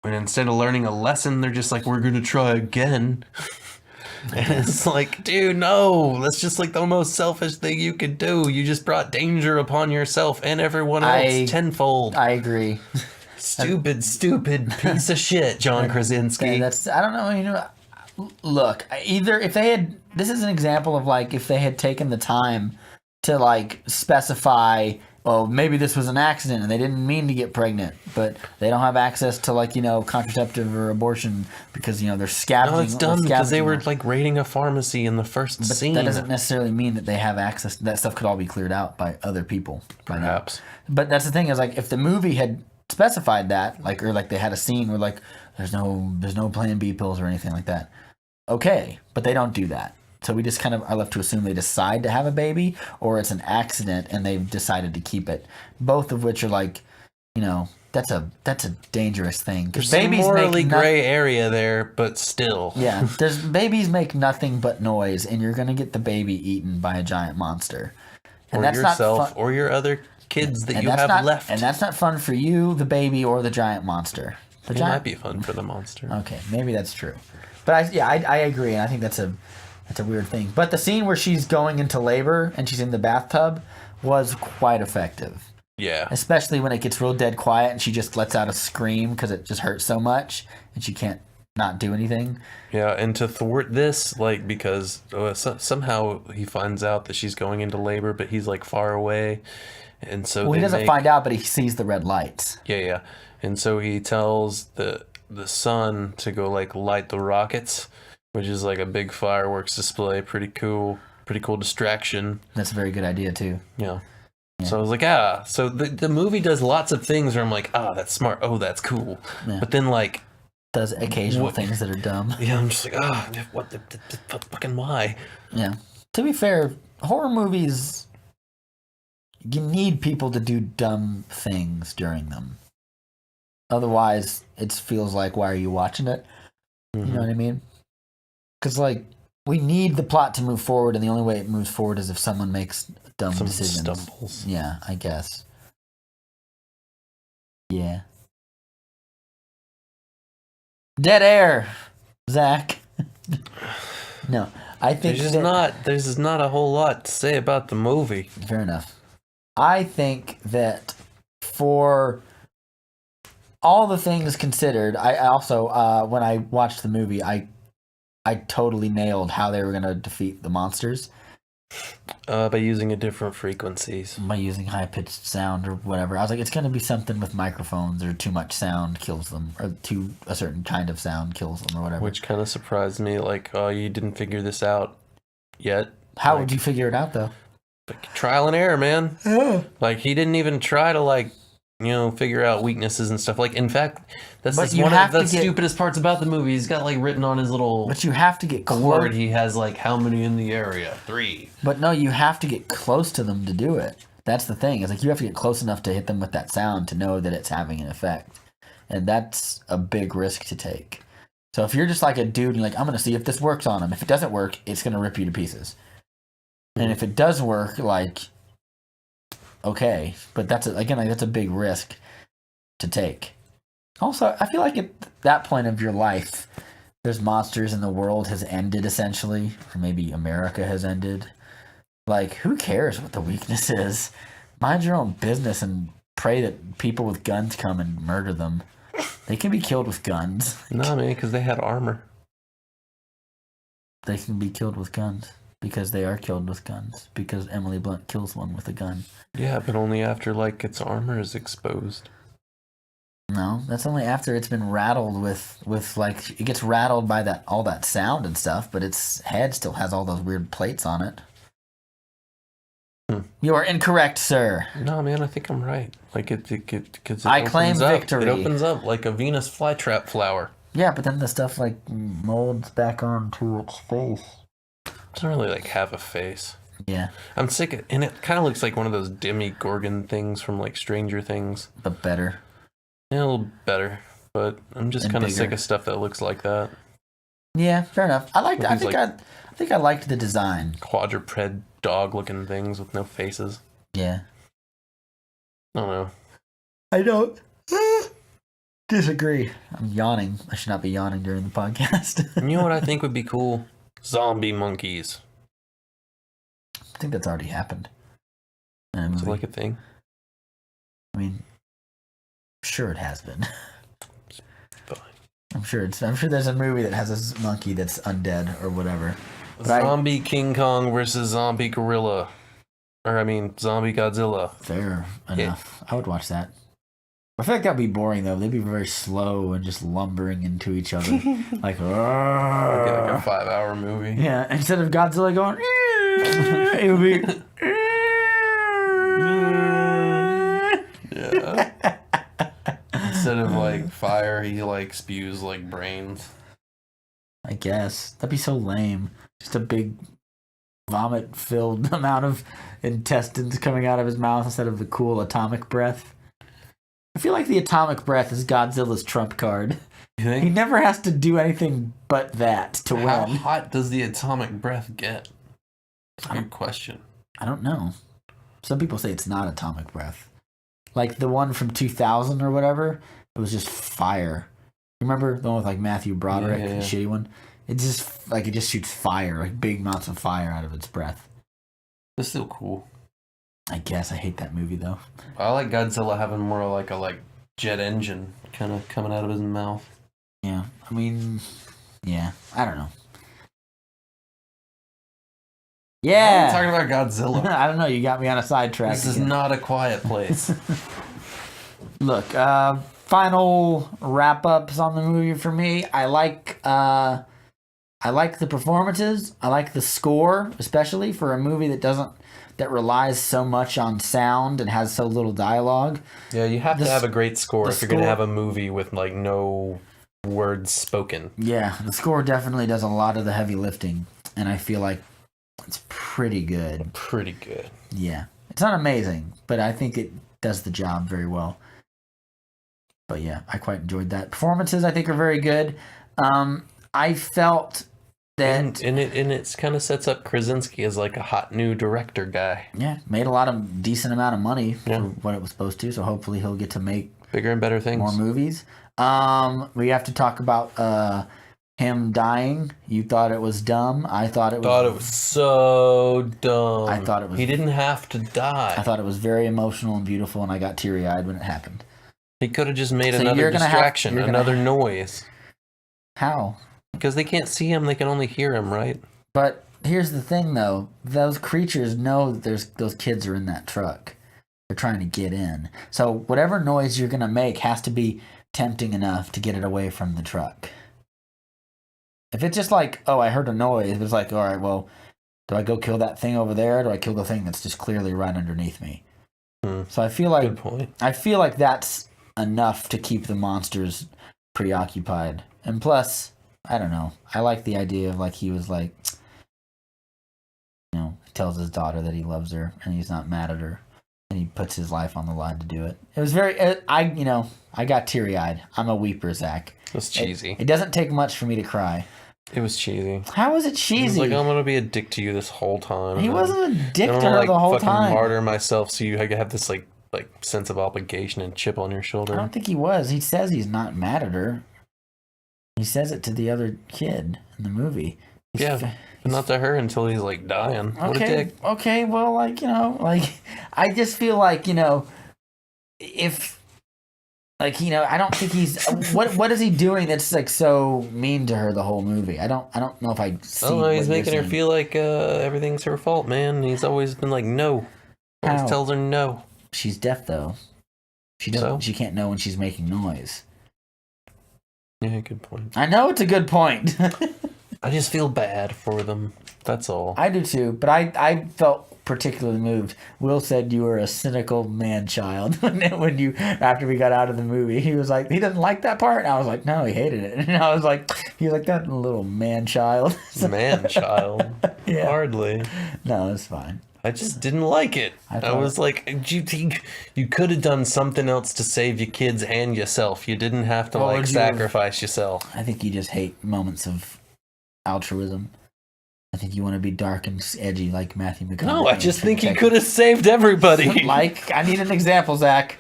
and instead of learning a lesson, they're just like, we're going to try again. And it's like, dude, no, that's just like the most selfish thing you could do. You just brought danger upon yourself and everyone else tenfold. I agree. Stupid piece of shit, John Krasinski. I don't know, you know, look, either if they had, this is an example of like, if they had taken the time to like specify, oh, maybe this was an accident and they didn't mean to get pregnant, but they don't have access to, like, you know, contraceptive or abortion because, you know, they're scavenging. No, it's dumb because they were, like, raiding a pharmacy in the first scene. That doesn't necessarily mean that they have access. That stuff could all be cleared out by other people. Perhaps. But that's the thing is, like, if the movie had specified that, like, or, like, they had a scene where, like, there's no Plan B pills or anything like that, okay, but they don't do that. So we just kind of are left to assume they decide to have a baby or it's an accident and they've decided to keep it. Both of which are like, you know, that's a dangerous thing. There's Because some babies morally make gray area there, but still. Yeah, babies make nothing but noise, and you're gonna get the baby eaten by a giant monster. And Or that's yourself, not fun. or your other kids that And you that's have not, left. and that's not fun for you, the baby, or the giant monster. The It giant might be fun for the monster. Okay, maybe that's true. But I agree, and I think that's a weird thing. But the scene where she's going into labor and she's in the bathtub was quite effective. Yeah. Especially when it gets real dead quiet and she just lets out a scream because it just hurts so much and she can't not do anything. Yeah, and to thwart this, like, because somehow he finds out that she's going into labor, but he's, like, far away. And so he doesn't find out, but he sees the red lights. Yeah. And so he tells the son to go, like, light the rockets, which is, like, a big fireworks display. Pretty cool distraction. That's a very good idea, too. Yeah. So I was like, so the movie does lots of things where I'm like, that's smart. Oh, that's cool. Yeah. But then, like, does occasional things that are dumb. Yeah, I'm just like, what the fucking why? Yeah. To be fair, horror movies, you need people to do dumb things during them. Otherwise, it feels like, why are you watching it? Mm-hmm. You know what I mean? Because, like, we need the plot to move forward, and the only way it moves forward is if someone makes dumb decisions. Stumbles. Yeah, I guess. Yeah. Dead air, Zach. No, I think there's not a whole lot to say about the movie. Fair enough. I think that for all the things considered, I also when I watched the movie, I totally nailed how they were going to defeat the monsters. By using different frequencies. By using high-pitched sound or whatever. I was like, it's going to be something with microphones, or too much sound kills them, or a certain kind of sound kills them, or whatever. Which kind of surprised me, like, you didn't figure this out yet. How would you figure it out, though? Like, trial and error, man. Yeah. Like, he didn't even try to, like, figure out weaknesses and stuff. Like, in fact, that's one of the stupidest parts about the movie. He's got, like, written on his little... But you have to get close. Word, he has, like, how many in the area? 3. But no, you have to get close to them to do it. That's the thing. It's like, you have to get close enough to hit them with that sound to know that it's having an effect. And that's a big risk to take. So if you're just like a dude and you're like, I'm going to see if this works on him. If it doesn't work, it's going to rip you to pieces. And if it does work, like... Okay, but that's a big risk to take. Also, I feel like at that point of your life, there's monsters and the world has ended essentially, or maybe America has ended. Like, who cares what the weakness is? Mind your own business and pray that people with guns come and murder them. They can be killed with guns. No, man, because they had armor. They can be killed with guns. Because they are killed with guns. Because Emily Blunt kills one with a gun. Yeah, but only after, like, its armor is exposed. No, that's only after it's been rattled with like, it gets rattled by all that sound and stuff, but its head still has all those weird plates on it. You are incorrect, sir. No, man, I think I'm right. Like, because I claim victory. It opens up like a Venus flytrap flower. Yeah, but then the stuff, like, molds back onto its face. It doesn't really, like, have a face. Yeah. I'm sick of, and it kind of looks like one of those Demogorgon things from, like, Stranger Things. But better. Yeah, a little better. But I'm just kind of sick of stuff that looks like that. Yeah, fair enough. I think I liked the design. Quadruped dog-looking things with no faces. Yeah. I don't know. I don't disagree. I'm yawning. I should not be yawning during the podcast. You know what I think would be cool? Zombie monkeys. I think that's already happened. Is it like a thing? I mean, sure it has been. Fine. I'm sure there's a movie that has a monkey that's undead or whatever. Zombie King Kong versus zombie gorilla. Zombie Godzilla. Fair enough. Yeah. I would watch that. I feel like that'd be boring though. They'd be very slow and just lumbering into each other. Like a 5-hour movie. Yeah, instead of Godzilla going, it would be. Yeah. Instead of like fire, he like spews like brains. I guess. That'd be so lame. Just a big vomit-filled amount of intestines coming out of his mouth instead of the cool atomic breath. I feel like the atomic breath is Godzilla's trump card. You He think? never has to do anything but that to How win. hot does the atomic breath get? That's a good question. I don't know. Some people say it's not atomic breath. Like the one from 2000 or whatever, it was just fire. Remember the one with like Matthew Broderick, Yeah. the shitty one? It just shoots fire, like big amounts of fire out of its breath. It's still cool. I guess I hate that movie though. I like Godzilla having more like a jet engine kind of coming out of his mouth. Yeah, I mean, yeah, I don't know. Why are Yeah, we talking about Godzilla? I don't know. You got me on a sidetrack. This is again. not a quiet place. Look, final wrap ups on the movie for me. I like the performances. I like the score, especially for a movie that relies so much on sound and has so little dialogue. Yeah, you have to have a great score the if you're going to score- have a movie with like no words spoken. Yeah, the score definitely does a lot of the heavy lifting, and I feel like it's pretty good. Pretty good. Yeah, it's not amazing, but I think it does the job very well. But yeah, I quite enjoyed that. Performances, I think, are very good. I felt that And it kind of sets up Krasinski as like a hot new director guy. yeah, made a lot of decent amount of money Yeah. for what it was supposed to. So hopefully he'll get to make Bigger and better things. more movies. We have to talk about him dying. You thought it was dumb. I thought it was. So dumb. I thought it was- He didn't have to die. I thought it was very emotional and beautiful, and I got teary eyed when it happened. He could have just made So another you're gonna have- distraction, you're gonna- another noise. How? Because they can't see him, they can only hear him, right? But here's the thing, though. Those creatures know that those kids are in that truck. They're trying to get in. So whatever noise you're gonna make has to be tempting enough to get it away from the truck. If it's just like, oh, I heard a noise, it's like, all right, well, do I go kill that thing over there? Or do I kill the thing that's just clearly right underneath me? So I feel like Good point. that's enough to keep the monsters preoccupied. And plus, I don't know. I like the idea of like he was like, tells his daughter that he loves her and he's not mad at her, and he puts his life on the line to do it. It was very. I got teary eyed. I'm a weeper, Zach. It was cheesy. It doesn't take much for me to cry. It was cheesy. How was it He was cheesy? like, I'm gonna be a dick to you this whole time. He and wasn't a dick I'm to gonna, her the whole fucking time. martyr myself so you have this like sense of obligation and chip on your I shoulder. don't think he was. He says he's not mad at her. He says it to the other kid in the movie. He's Yeah, fa- but not to her until he's like dying. What a dick. Okay, well, I just feel like, if, I don't think he's, what is he doing that's like so mean to her the whole movie? I don't know if I see. Oh, what he's you're making her saying. feel like everything's her fault, man. He's always been like, no. Always How? tells her no. She's deaf though. She doesn't. So? She can't know when she's making noise. Yeah, good point. I know it's a good point. I just feel bad for them. That's all. I do too, but I felt particularly moved. Will said you were a cynical man child when you after we got out of the movie. He was like, he doesn't like that part. And I was like, no, he hated it. And I was like, he was like, that little man child. Man child. Yeah. Hardly. No, it's fine. I just didn't like it. I I thought- was like, you could have done something else to save your kids and yourself. You didn't have to What like would you have- sacrifice yourself. I think you just hate moments of altruism. I think you want to be dark and edgy like Matthew McConaughey. No, I just and think he protect- could have saved everybody. Like, I need an example, Zach.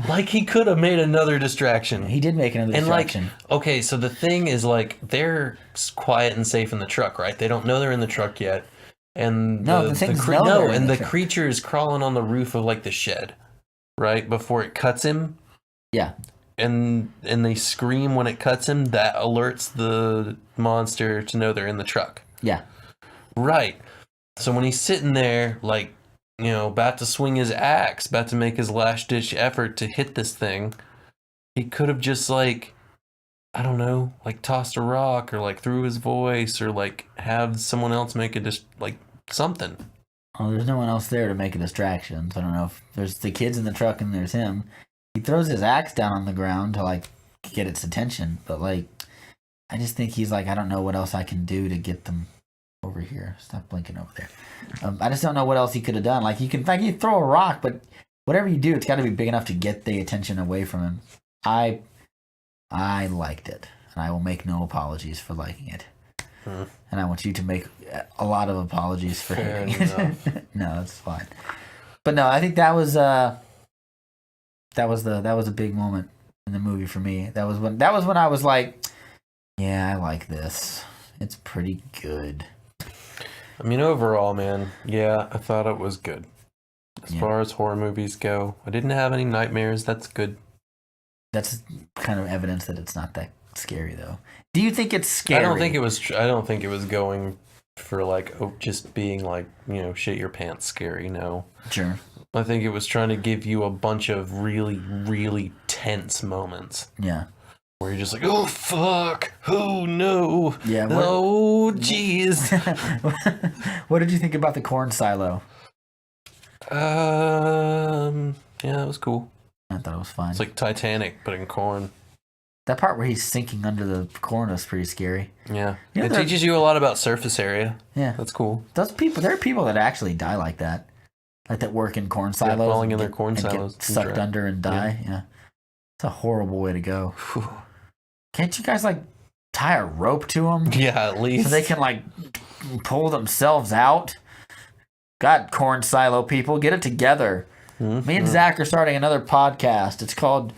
Like he could have made another distraction. He did make another And like, distraction. okay, so the thing is like they're quiet and safe in the truck, right? They don't know they're in the truck yet. And No, the things know they're in the truck. creature is crawling on the roof of like the shed, right? Before it cuts him. Yeah. And they scream when it cuts him, that alerts the monster to know they're in the truck. Yeah. Right. So when he's sitting there, like, about to swing his axe, about to make his last ditch effort to hit this thing, he could have just like, I don't know, like tossed a rock or like threw his voice or like have someone else make it just like something. Well, there's no one else there to make a distraction. So I don't know if there's the kids in the truck and there's him. He throws his axe down on the ground to like get its attention, but like I just think he's like, I don't know what else I can do to get them over here. Stop blinking over there. I just don't know what else he could have done. Like you throw a rock, but whatever you do, it's got to be big enough to get the attention away from him. I liked it, and I will make no apologies for liking it. And I want you to make a lot of apologies for hating it. No, that's fine. But no, I think that was a big moment in the movie for me. That was when I was like, yeah, I like this. It's pretty good. I mean, overall, man, yeah, I thought it was good. As far as horror movies go, I didn't have any nightmares. That's good. That's kind of evidence that it's not that scary, though. Do you think it's scary? I don't think it was going for like just being like, shit your pants scary. No. Sure. I think it was trying to give you a bunch of really, really tense moments. Yeah. Where you're just like, oh fuck, oh no, yeah. Oh jeez. What did you think about the corn silo? Yeah, that was cool. I thought it was fine. It's like Titanic, but in corn. That part where he's sinking under the corn was pretty scary. Yeah. It teaches you a lot about surface area. Yeah. That's cool. There are people that actually die like that. Like that work in corn silos. Yeah, falling in their corn silos. Get sucked under and die. Yeah. It's a horrible way to go. Can't you guys, like, tie a rope to them? Yeah, at least. So they can, like, pull themselves out? God, corn silo people, get it together. Mm-hmm. Me and Zach are starting another podcast. It's called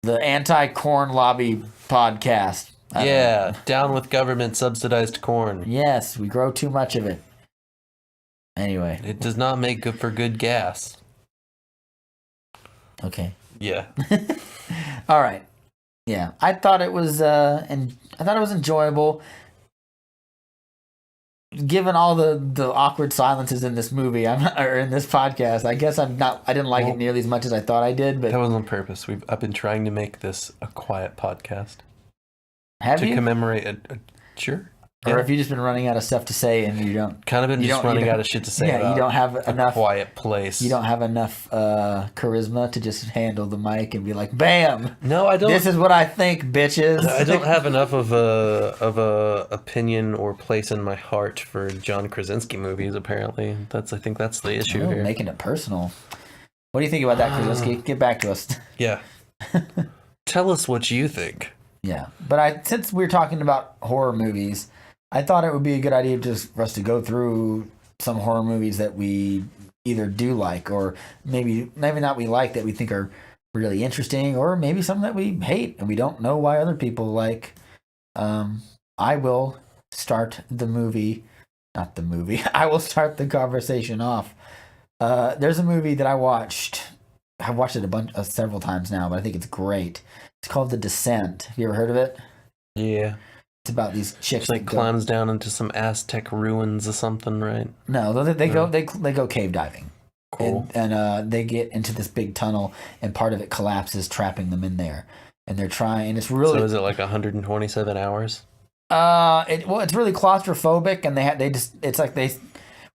the Anti-Corn Lobby Podcast. Yeah, down with government subsidized corn. Yes, we grow too much of it. Anyway. It does not make good for good gas. Okay. Yeah. All right. Yeah, I thought it was enjoyable. Given all the awkward silences in this movie, or in this podcast, I guess I didn't like it nearly as much as I thought I did. But that was on purpose. I've been trying to make this a quiet podcast. Have you? To commemorate sure. Or have you just been running out of stuff to say and you don't... Kind of been just running out of shit to say about you don't have enough... quiet place. You don't have enough charisma to just handle the mic and be like, bam! No, I don't... This is what I think, bitches! I don't have enough of a opinion or place in my heart for John Krasinski movies, apparently. I think that's the issue here. Making it personal. What do you think about that, Krasinski? Get back to us. Yeah. Tell us what you think. Yeah. But since we're talking about horror movies... I thought it would be a good idea for us to go through some horror movies that we either do like, or maybe not we like, that we think are really interesting, or maybe some that we hate and we don't know why other people like. I will start the movie, not the movie. I will start the conversation off. There's a movie that I watched. I've watched it several times now, but I think it's great. It's called The Descent. Have you ever heard of it? Yeah. It's about these chicks. She like climbs down into some Aztec ruins or something, right? No, they go cave diving. Cool. And they get into this big tunnel, and part of it collapses, trapping them in there. And they're trying, and it's really... So is it like 127 hours? It's really claustrophobic, and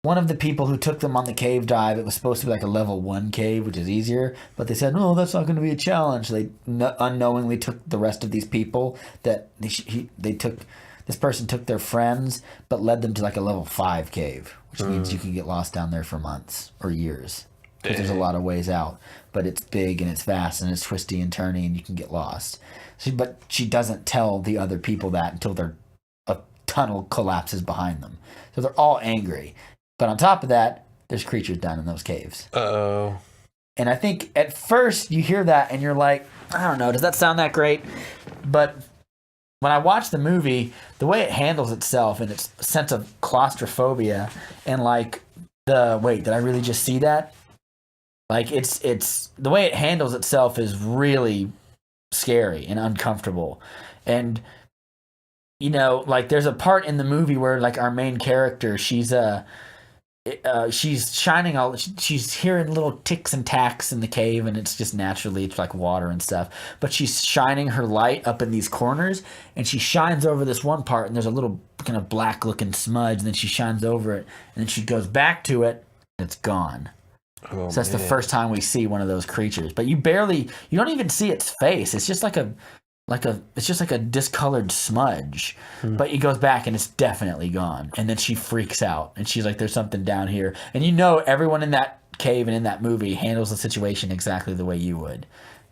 one of the people who took them on the cave dive, it was supposed to be like a level 1 cave, which is easier, but they said, no, that's not going to be a challenge. They unknowingly took the rest of these people this person took their friends, but led them to like a level 5 cave, which means you can get lost down there for months or years, because there's a lot of ways out, but it's big and it's vast and it's twisty and turny and you can get lost. But she doesn't tell the other people that until a tunnel collapses behind them. So they're all angry. But on top of that, there's creatures down in those caves. Uh-oh. And I think at first you hear that and you're like, I don't know, does that sound that great? But when I watch the movie, the way it handles itself and its sense of claustrophobia and like wait, did I really just see that? Like it's the way it handles itself is really scary and uncomfortable. And like there's a part in the movie where like our main character, she's shining she's hearing little ticks and tacks in the cave, and it's just naturally, it's like water and stuff, but she's shining her light up in these corners, and she shines over this one part, and there's a little kind of black looking smudge, and then she shines over it, and then she goes back to it, and it's gone. So that's the first time we see one of those creatures, but you don't even see its face. It's just like a discolored smudge, but he goes back and it's definitely gone. And then she freaks out and she's like, there's something down here. And everyone in that cave and in that movie handles the situation exactly the way you would.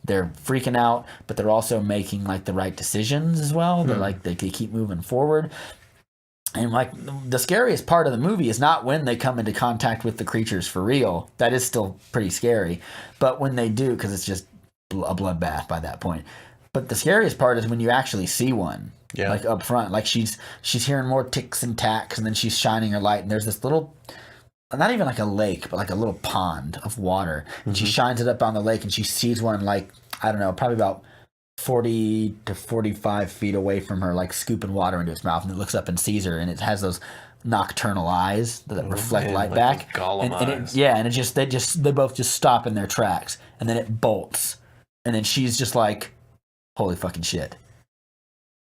They're freaking out, but they're also making like the right decisions as well. They're like they keep moving forward. And like the scariest part of the movie is not when they come into contact with the creatures for real. That is still pretty scary. But when they do, because it's just a bloodbath by that point. But the scariest part is when you actually see one. Yeah. Like up front. Like she's hearing more ticks and tacks, and then she's shining her light, and there's this little, not even like a lake, but like a little pond of water. And she shines it up on the lake, and she sees one like, I don't know, probably about 40 to 45 feet away from her, like scooping water into its mouth, and it looks up and sees her, and it has those nocturnal eyes that reflect light like back. Gollum eyes. And they both just stop in their tracks, and then it bolts, and then she's just like, holy fucking shit.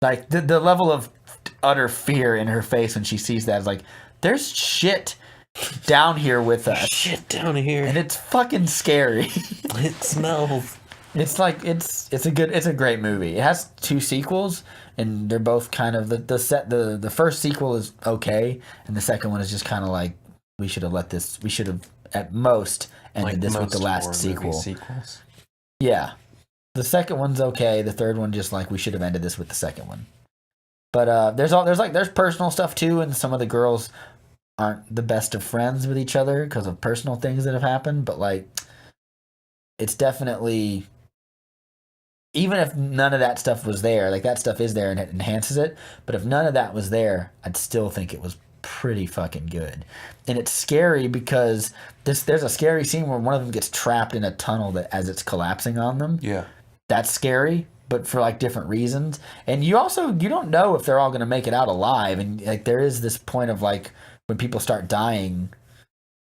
Like the level of utter fear in her face when she sees that is like, there's shit down here with us. Shit down here. And it's fucking scary. It smells. It's like it's a great movie. It has 2 sequels, and they're both kind of the first sequel is okay, and the second one is just kind of like we should have at most ended this with the last sequel. Sequels. Yeah, the second one's okay. The third one just like we should have ended this with the second one. But there's personal stuff too, and some of the girls aren't the best of friends with each other because of personal things that have happened. But like, it's definitely. Even if none of that stuff was there, like that stuff is there and it enhances it, but if none of that was there, I'd still think it was pretty fucking good. And it's scary because there's a scary scene where one of them gets trapped in a tunnel that as it's collapsing on them. Yeah. That's scary, but for like different reasons. And you don't know if they're all going to make it out alive. And like there is this point of like when people start dying,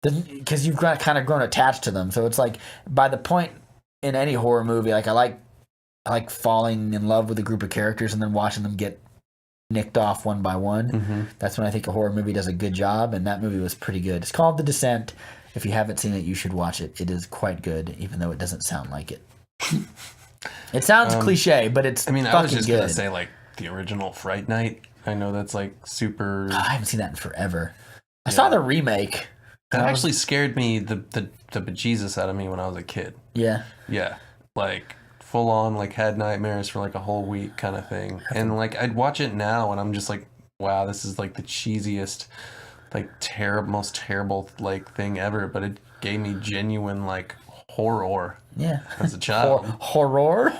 because you've kind of grown attached to them. So it's like by the point in any horror movie, like I like falling in love with a group of characters and then watching them get nicked off one by one. Mm-hmm. That's when I think a horror movie does a good job, and that movie was pretty good. It's called The Descent. If you haven't seen it, you should watch it. It is quite good, even though it doesn't sound like it. It sounds cliche, but it's fucking good. I was just going to say, like, the original Fright Night. I know that's, like, super... I haven't seen that in forever. I saw the remake. That actually scared me, the bejesus out of me when I was a kid. Yeah. Yeah. Like... full on, like, had nightmares for like a whole week kind of thing. And like I'd watch it now and I'm just like, wow, this is like the cheesiest, like most terrible like thing ever, but it gave me genuine like horror. Yeah. As a child. Horror.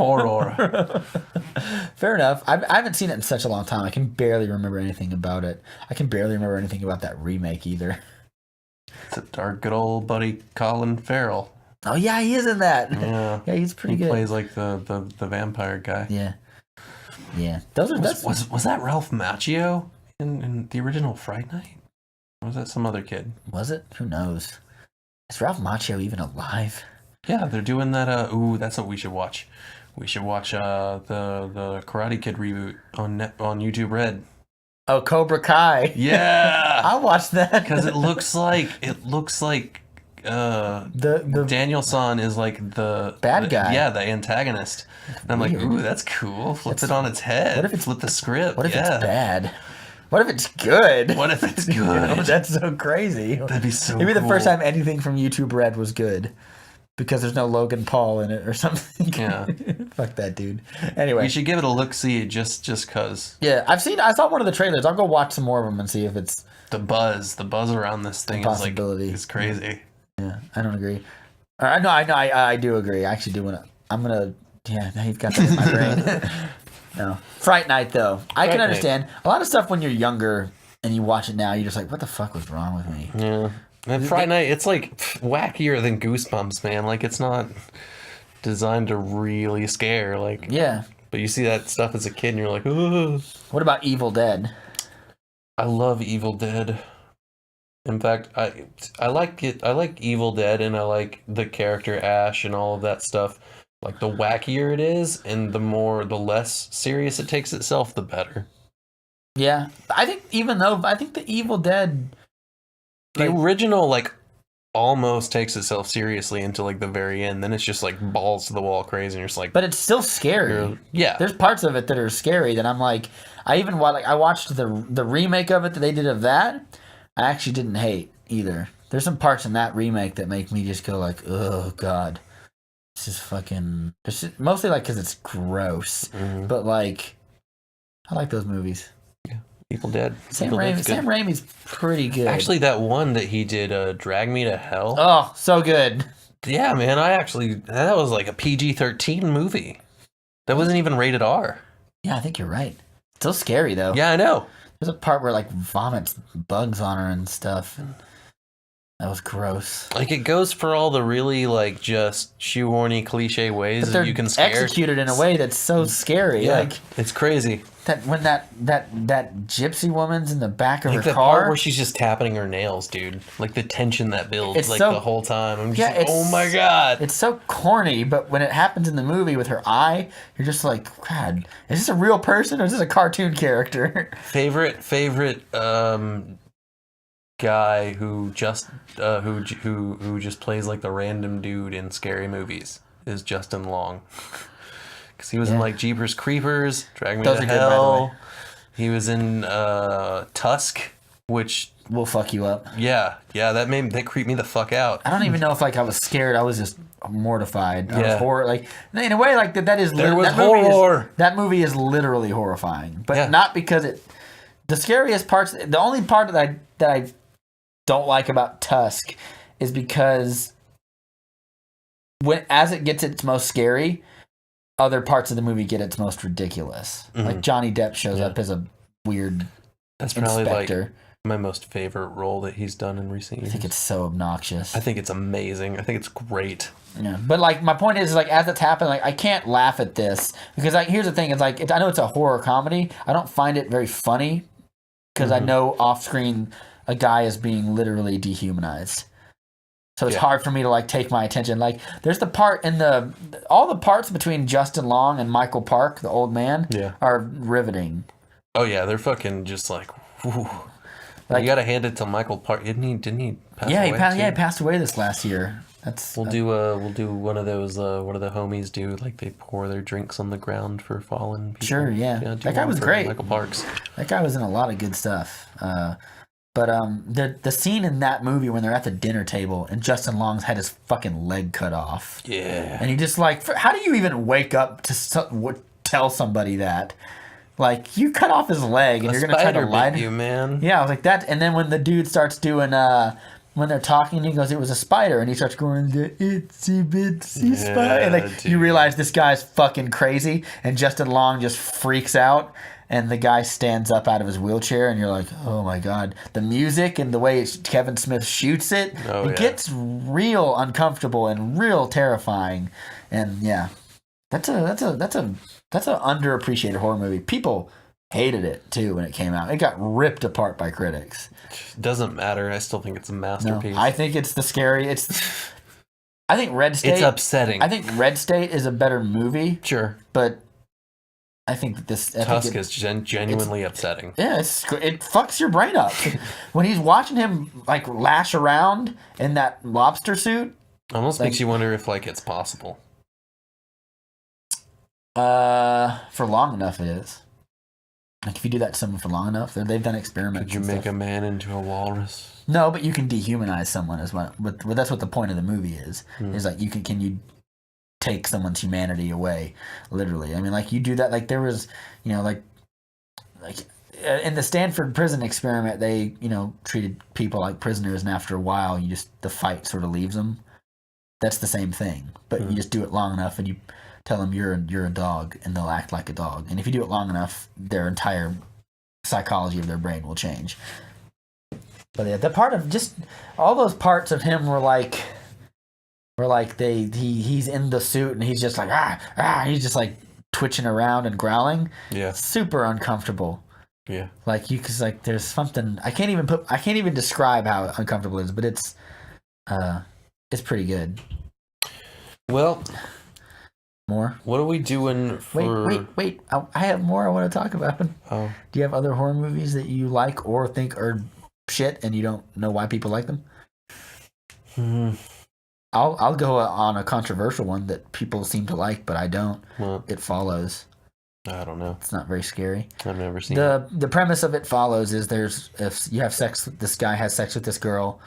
Fair enough. I haven't seen it in such a long time. I can barely remember anything about it. I can barely remember anything about that remake either. It's our good old buddy Colin Farrell. Oh yeah, he is in that. Yeah, he's pretty good. He plays like the vampire guy. Yeah. Was that Ralph Macchio in the original Fright Night? Or was that some other kid? Was it? Who knows? Is Ralph Macchio even alive? Yeah, they're doing that. That's what we should watch. We should watch the Karate Kid reboot on YouTube Red. Oh, Cobra Kai. Yeah, I watched that because it looks like the Daniel-san is like the bad guy. Yeah, the antagonist. And I'm like, ooh, that's cool. Flip it on its head. What if it's flip the script? What if it's bad? What if it's good? What if it's good? That's so crazy. That'd be so Maybe cool. the first time anything from YouTube Red was good. Because there's no Logan Paul in it or something. Yeah. Fuck that dude. Anyway. You should give it a look-see just cause. Yeah, I saw one of the trailers. I'll go watch some more of them and see if it's... The buzz around this thing is crazy. Yeah, I don't agree. I do agree. I actually do want to... I'm going to... Yeah, now you've got that in my brain. No. Fright Night, though. I can understand. A lot of stuff when you're younger and you watch it now, you're just like, what the fuck was wrong with me? Yeah. And Friday Night, it's like wackier than Goosebumps, man. Like, it's not designed to really scare. Like, yeah. But you see that stuff as a kid, and you're like, ugh. What about Evil Dead? I love Evil Dead. In fact, I like it. I like Evil Dead, and I like the character Ash and all of that stuff. Like, the wackier it is, and the less serious it takes itself, the better. Yeah, I think the Evil Dead. The original, like, almost takes itself seriously until, like, the very end. Then it's just, like, balls to the wall crazy, and you're just like... But it's still scary. Yeah. There's parts of it that are scary that I'm like... I watched the remake of it that they did of that. I actually didn't hate either. There's some parts in that remake that make me just go like, oh god, this is fucking. Mostly like because it's gross, but like, I like those movies. Evil Dead. Sam Evil Dead's good. Raimi's pretty good. Actually, that one that he did, Drag Me to Hell. Oh, so good. Yeah, man. That was like a PG-13 movie. That wasn't even rated R. Yeah, I think you're right. Still scary though. Yeah, I know. There's a part where like vomits bugs on her and stuff. And that was gross. Like it goes for all the really like just shoehorny cliche ways But they're that you can scare. executed in a way that's so scary. Yeah, Like it's crazy. that when that gypsy woman's in the back of Like her the part car. where she's just tapping her nails, dude. Like the tension that builds, It's like so- the whole time. I'm just Yeah, like, oh my god. It's so corny, but when it happens in the movie with her eye, you're just like, God, is this a real person or is this a cartoon character? Favorite guy who just who just plays like the random dude in scary movies is Justin Long. Because he was in Yeah. like Jeepers Creepers, Drag Me Those to are good, by the Hell. way. He was in Tusk, which We'll fuck you up. that creeped me the fuck out. I don't even know if like I was scared. I was just mortified. I was Yeah. horror like in a way like that is There was that movie horror. that movie is literally horrifying, but Yeah. not because the scariest parts. The only part that I don't like about Tusk is because as it gets its most scary, other parts of the movie get its most ridiculous. Like Johnny Depp shows up as a weird That's probably inspector. like my most favorite role that he's done in recent years. I think it's so obnoxious. I think it's amazing. I think it's great. Yeah, but like my point is like as it's happening, like I can't laugh at this because like here's the thing: it's like I know it's a horror comedy. I don't find it very funny because I know off screen a guy is being literally dehumanized. So it's hard for me to like take my attention. Like there's the part in all the parts between Justin Long and Michael Park, the old man, are riveting. Oh yeah, they're fucking just like, whew. Like- You gotta hand it to Michael Park. Didn't he pass Yeah, away? he passed away this last year. That's We'll do one of those. What do the homies do? Like they pour their drinks on the ground for fallen people. Sure, yeah. do That guy one was for great. Michael Parks. That guy was in a lot of good stuff. But the scene in that movie when they're at the dinner table and Justin Long's had his fucking leg cut off. Yeah. And he just like, how do you even wake up to tell somebody that? Like, you cut off his leg and you're going to try to lie to you, man. Yeah, I was like that. And then when the dude starts doing, when they're talking, he goes, it was a spider. And he starts going, the itsy bitsy spider. And like, you realize this guy's fucking crazy. And Justin Long just freaks out. And the guy stands up out of his wheelchair. And you're like, oh my God. The music and the way Kevin Smith shoots it, it gets real uncomfortable and real terrifying. And yeah, that's an underappreciated horror movie. People hated it too when it came out. It got ripped apart by critics. Doesn't matter. I still think it's a masterpiece. No, I think it's I think Red State. It's upsetting. I think Red State is a better movie. Sure. But I think that this Tusk is genuinely upsetting. Yeah, it fucks your brain up when he's watching him like lash around in that lobster suit. Almost makes you wonder if like it's possible. For long enough, it is. Like if you do that to someone for long enough, they've done experiments. Could you make a man into a walrus? No, but you can dehumanize someone as well. But that's what the point of the movie is. Is like can you take someone's humanity away, literally? I mean, like you do that. Like there was, like in the Stanford prison experiment, they treated people like prisoners, and after a while, the fight sort of leaves them. That's the same thing, but you just do it long enough, and you tell them you're a dog, and they'll act like a dog. And if you do it long enough, their entire psychology of their brain will change. But yeah, the part of just all those parts of him were like he's in the suit and he's just like he's just like twitching around and growling. Yeah, super uncomfortable. Yeah, like because like there's something I can't even describe how uncomfortable it is, but it's pretty good. Well. More? What are we doing for... Wait. I have more I want to talk about. Oh. Do you have other horror movies that you like or think are shit and you don't know why people like them? I'll go on a controversial one that people seem to like, but I don't. Well, It Follows. I don't know. It's not very scary. I've never seen it. The premise of It Follows is if you have sex, this guy has sex with this girl,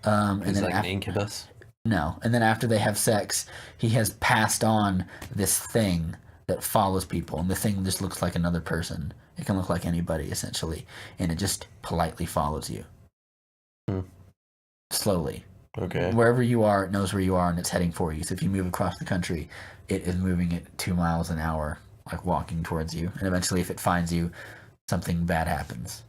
And He's then like an incubus. no, and then after they have sex, he has passed on this thing that follows people, and the thing just looks like another person. It can look like anybody essentially, and it just politely follows you. Slowly. Okay. Wherever you are, it knows where you are, and it's heading for you. So if you move across the country, it is moving at 2 miles an hour, like walking towards you. And eventually, if it finds you, something bad happens.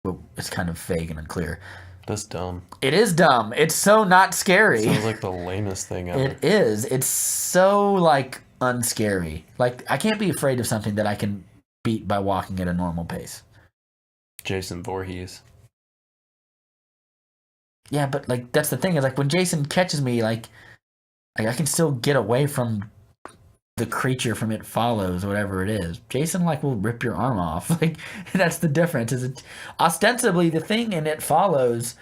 But it's kind of vague and unclear. That's dumb. It is dumb. It's so not scary. Sounds like the lamest thing ever. It is. It's so, like, unscary. Like, I can't be afraid of something that I can beat by walking at a normal pace. Jason Voorhees. Yeah, but, like, that's the thing. Is like, when Jason catches me, like I can still get away from the creature from It Follows or whatever it is. Jason, like, will rip your arm off. Like, that's the difference. Is it ostensibly the thing in It Follows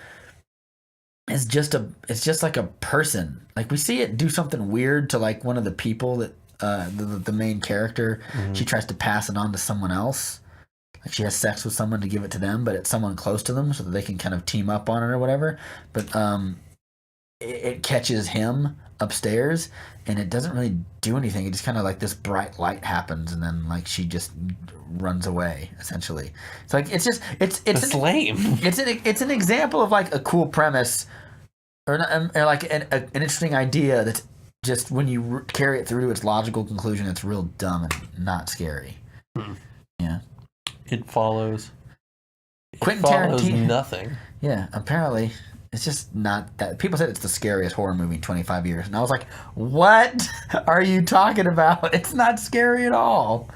is it's just like a person. Like, we see it do something weird to, like, one of the people that the main character. She tries to pass it on to someone else. Like, she has sex with someone to give it to them, but it's someone close to them so that they can kind of team up on it or whatever. But it catches him upstairs, and it doesn't really do anything. It just kind of, like, this bright light happens, and then, like, she just runs away. Essentially, it's like it's lame. It's an example of, like, a cool premise, or like an interesting idea that's just, when you carry it through to its logical conclusion, it's real dumb and not scary. Yeah. It follows. Quentin follows Tarantino. Nothing. Yeah, apparently it's just not that. People said it's the scariest horror movie in 25 years, and I was like, "What are you talking about? It's not scary at all."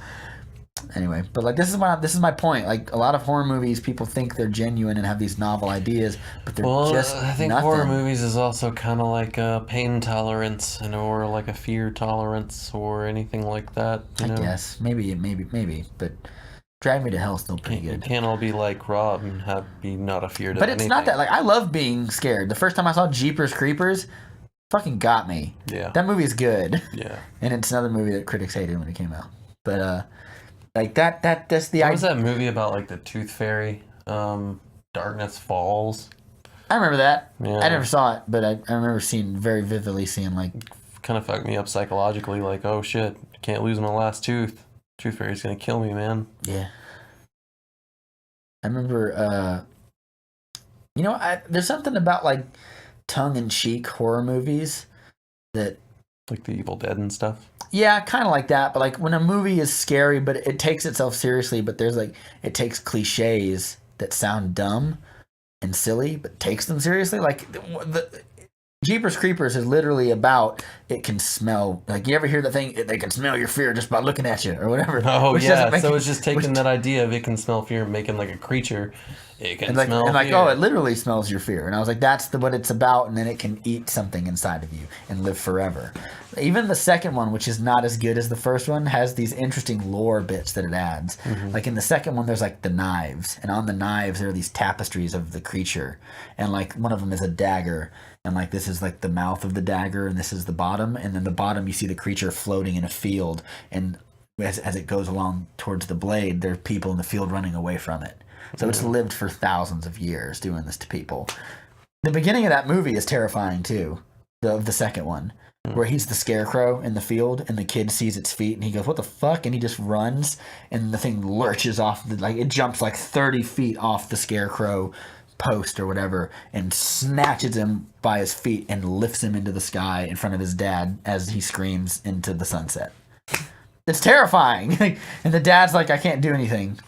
Anyway, but, like, this is my point. Like, a lot of horror movies, people think they're genuine and have these novel ideas, but they're just I think nothing. horror movies is also kind of like a pain tolerance, or like a fear tolerance, or anything like that. You know? Guess maybe, but Drag Me to Hell is still pretty good. You can't all be like Rob and be not afeared of But it's anything. not that. Like, I love being scared. The first time I saw Jeepers Creepers, fucking got me. Yeah. That movie is good. Yeah. And it's another movie that critics hated when it came out. But like that's the What was that movie about, like, the Tooth Fairy? Darkness Falls. I remember that. Yeah. I never saw it, but I remember very vividly seeing, like, Kind of fucked me up psychologically. Like, oh shit, can't lose my last tooth. Tooth Fairy's gonna kill me, man. yeah. I remember. There's something about, like, tongue-in-cheek horror movies that. Like the Evil Dead and stuff. Yeah, kind of like that. But, like, when a movie is scary, but it takes itself seriously, but there's, like, it takes cliches that sound dumb and silly, but takes them seriously. Like, the Jeepers Creepers is literally about, it can smell. Like, you ever hear the thing, they can smell your fear just by looking at you or whatever. Oh, yeah. So it, it's just taking that idea of it can smell fear and making, like, a creature. It can smell and, like, fear. oh, it literally smells your fear. And I was like, that's what it's about. And then it can eat something inside of you and live forever. Even the second one, which is not as good as the first one, has these interesting lore bits that it adds. Like, in the second one, there's, like, the knives. And on the knives, there are these tapestries of the creature. And, like, one of them is a dagger. And, like, this is, like, the mouth of the dagger, and this is the bottom. And then the bottom, you see the creature floating in a field. And as it goes along towards the blade, there are people in the field running away from it. So it's lived for thousands of years doing this to people. The beginning of that movie is terrifying, too, the second one, where he's the scarecrow in the field, and the kid sees its feet, and he goes, what the fuck? And he just runs, and the thing lurches off, it jumps like 30 feet off the scarecrow post or whatever, and snatches him by his feet and lifts him into the sky in front of his dad as he screams into the sunset. It's terrifying. And the dad's like, I can't do anything.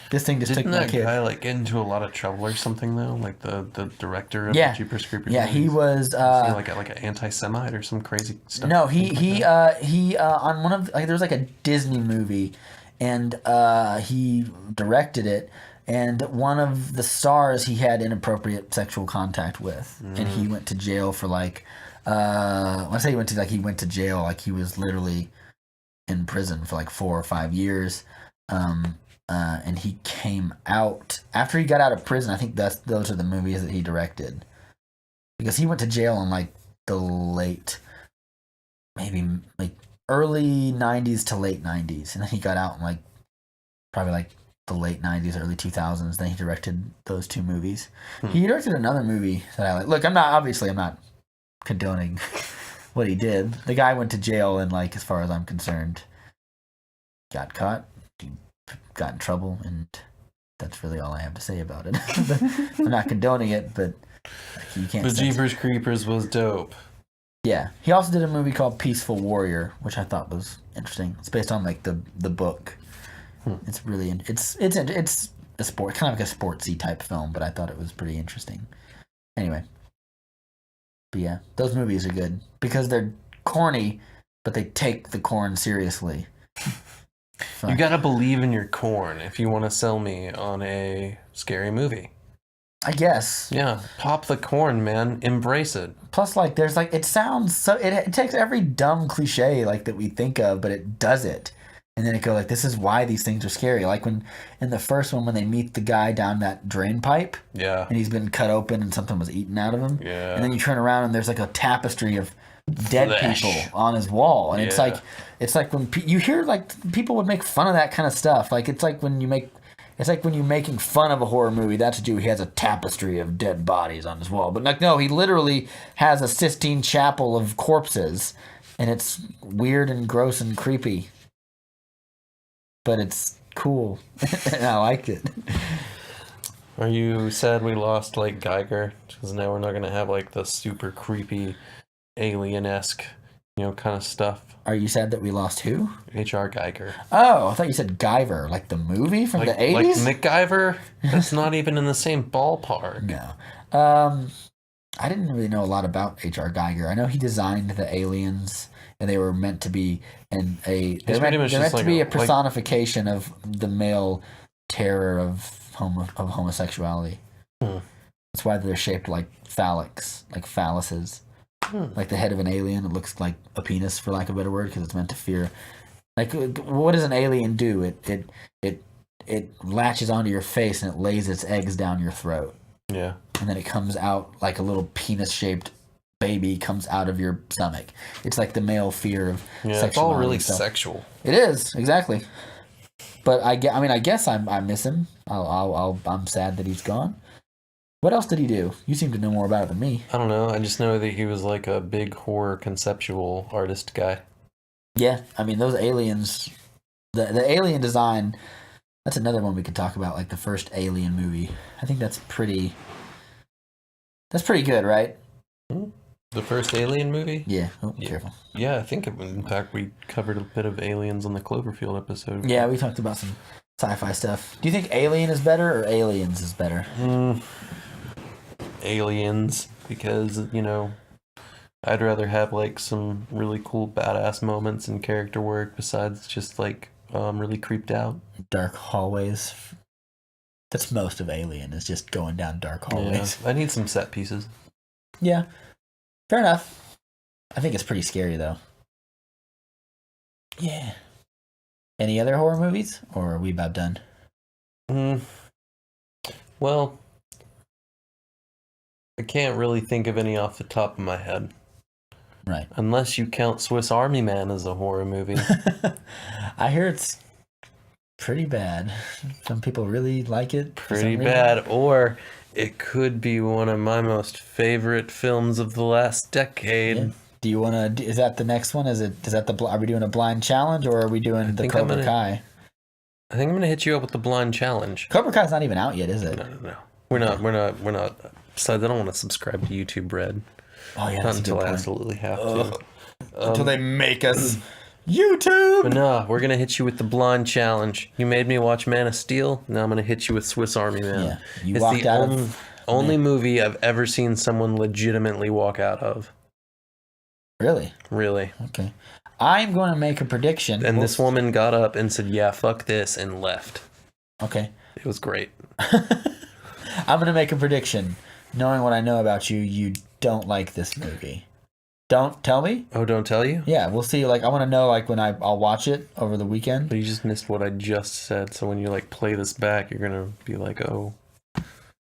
This thing just Didn't took my that kid. guy like get into a lot of trouble or something though? Like the director of Yeah. the Jeepers Creepers. Yeah, he movies? was. Was he like an anti-Semite or some crazy stuff? No, he on one of, like, there was like a Disney movie, and he directed it, and one of the stars he had inappropriate sexual contact with, and he went to jail for, like, when I say he went to jail, like, he was literally in prison for like 4 or 5 years. And he came out after he got out of prison. I think those are the movies that he directed, because he went to jail in like the late, maybe like early 90s to late 90s, and then he got out in like probably like the late 90s, early 2000s. Then he directed those two movies. He directed another movie that I like. Look, I'm not condoning what he did. The guy went to jail and, like, as far as I'm concerned, got caught, got in trouble, and that's really all I have to say about it. I'm not condoning it, but you can't. But Jeepers Creepers was dope. Yeah, he also did a movie called Peaceful Warrior, which I thought was interesting. It's based on like the book. It's really it's a sport, kind of like a sportsy type film, but I thought it was pretty interesting. Anyway, but yeah, those movies are good because they're corny, but they take the corn seriously. You gotta believe in your corn if you want to sell me on a scary movie. I guess. Yeah, pop the corn, man. Embrace it. Plus, like, there's like, it sounds so, it takes every dumb cliche like that we think of, but it does it. And then it goes like, this is why these things are scary. Like when in the first one, when they meet the guy down that drain pipe, Yeah. and he's been cut open and something was eaten out of him. Yeah. And then you turn around and there's like a tapestry of dead Flesh. people on his wall, and it's Yeah. like when you hear like people would make fun of that kind of stuff. Like it's like when you're making fun of a horror movie. That's what you do. He has a tapestry of dead bodies on his wall, but like no, he literally has a Sistine Chapel of corpses, and it's weird and gross and creepy, but it's cool. And I liked it. Are you sad we lost like Geiger? Because now we're not gonna have like the super creepy, alien-esque, kind of stuff. Are you sad that we lost who? H.R. Geiger. Oh, I thought you said Guyver, like the movie from the 80s? Like MacGyver? That's not even in the same ballpark. No. I didn't really know a lot about H.R. Geiger. I know he designed the aliens, and they were meant to be they're meant to be a personification of the male terror of homosexuality. That's why they're shaped like phallics, like phalluses. Like the head of an alien, it looks like a penis, for lack of a better word, because it's meant to fear. Like, what does an alien do? It latches onto your face and it lays its eggs down your throat. Yeah. And then it comes out like a little penis-shaped baby comes out of your stomach. It's like the male fear of sexuality. It's all really stuff. sexual. It is, exactly. But I guess I miss him. I'm sad that he's gone. What else did he do? You seem to know more about it than me. I don't know. I just know that he was like a big horror conceptual artist guy. Yeah, I mean those aliens, the alien design. That's another one we could talk about, like the first Alien movie. I think that's pretty good, right? The first Alien movie? Yeah. Oh, Yeah. careful. Yeah, I think in fact we covered a bit of aliens on the Cloverfield episode. Yeah, we talked about some sci-fi stuff. Do you think Alien is better or Aliens is better? Aliens, because I'd rather have like some really cool badass moments and character work besides just like really creeped out. Dark hallways. That's most of Alien, is just going down dark hallways. Yeah, I need some set pieces. Yeah. Fair enough. I think it's pretty scary though. Yeah. Any other horror movies, or are we about done? Well, I can't really think of any off the top of my head. Right. Unless you count Swiss Army Man as a horror movie. I hear it's pretty bad. Some people really like it. for some Pretty reason. bad. Or it could be one of my most favorite films of the last decade. Yeah. Do you want to? Is that the next one? Is that are we doing a blind challenge, or are we doing the Cobra Kai? I think I'm gonna hit you up with the blind challenge. Cobra Kai's not even out yet, is it? No. We're not. Besides, I don't want to subscribe to YouTube Red. Oh yeah, Not that's a until good I point. absolutely have to. Until they make us YouTube. But no, we're gonna hit you with the blind challenge. You made me watch Man of Steel. Now I'm gonna hit you with Swiss Army Man. Yeah, you it's walked the out of only movie I've ever seen someone legitimately walk out of. Really? Really. Okay. I'm going to make a prediction. And this woman got up and said, "Yeah, fuck this," and left. Okay. It was great. I'm going to make a prediction. Knowing what I know about you, you don't like this movie. Don't tell me? Oh, don't tell you? Yeah, we'll see. Like, I want to know, like, when I'll watch it over the weekend. But you just missed what I just said. So when you like play this back, you're gonna be like, "Oh,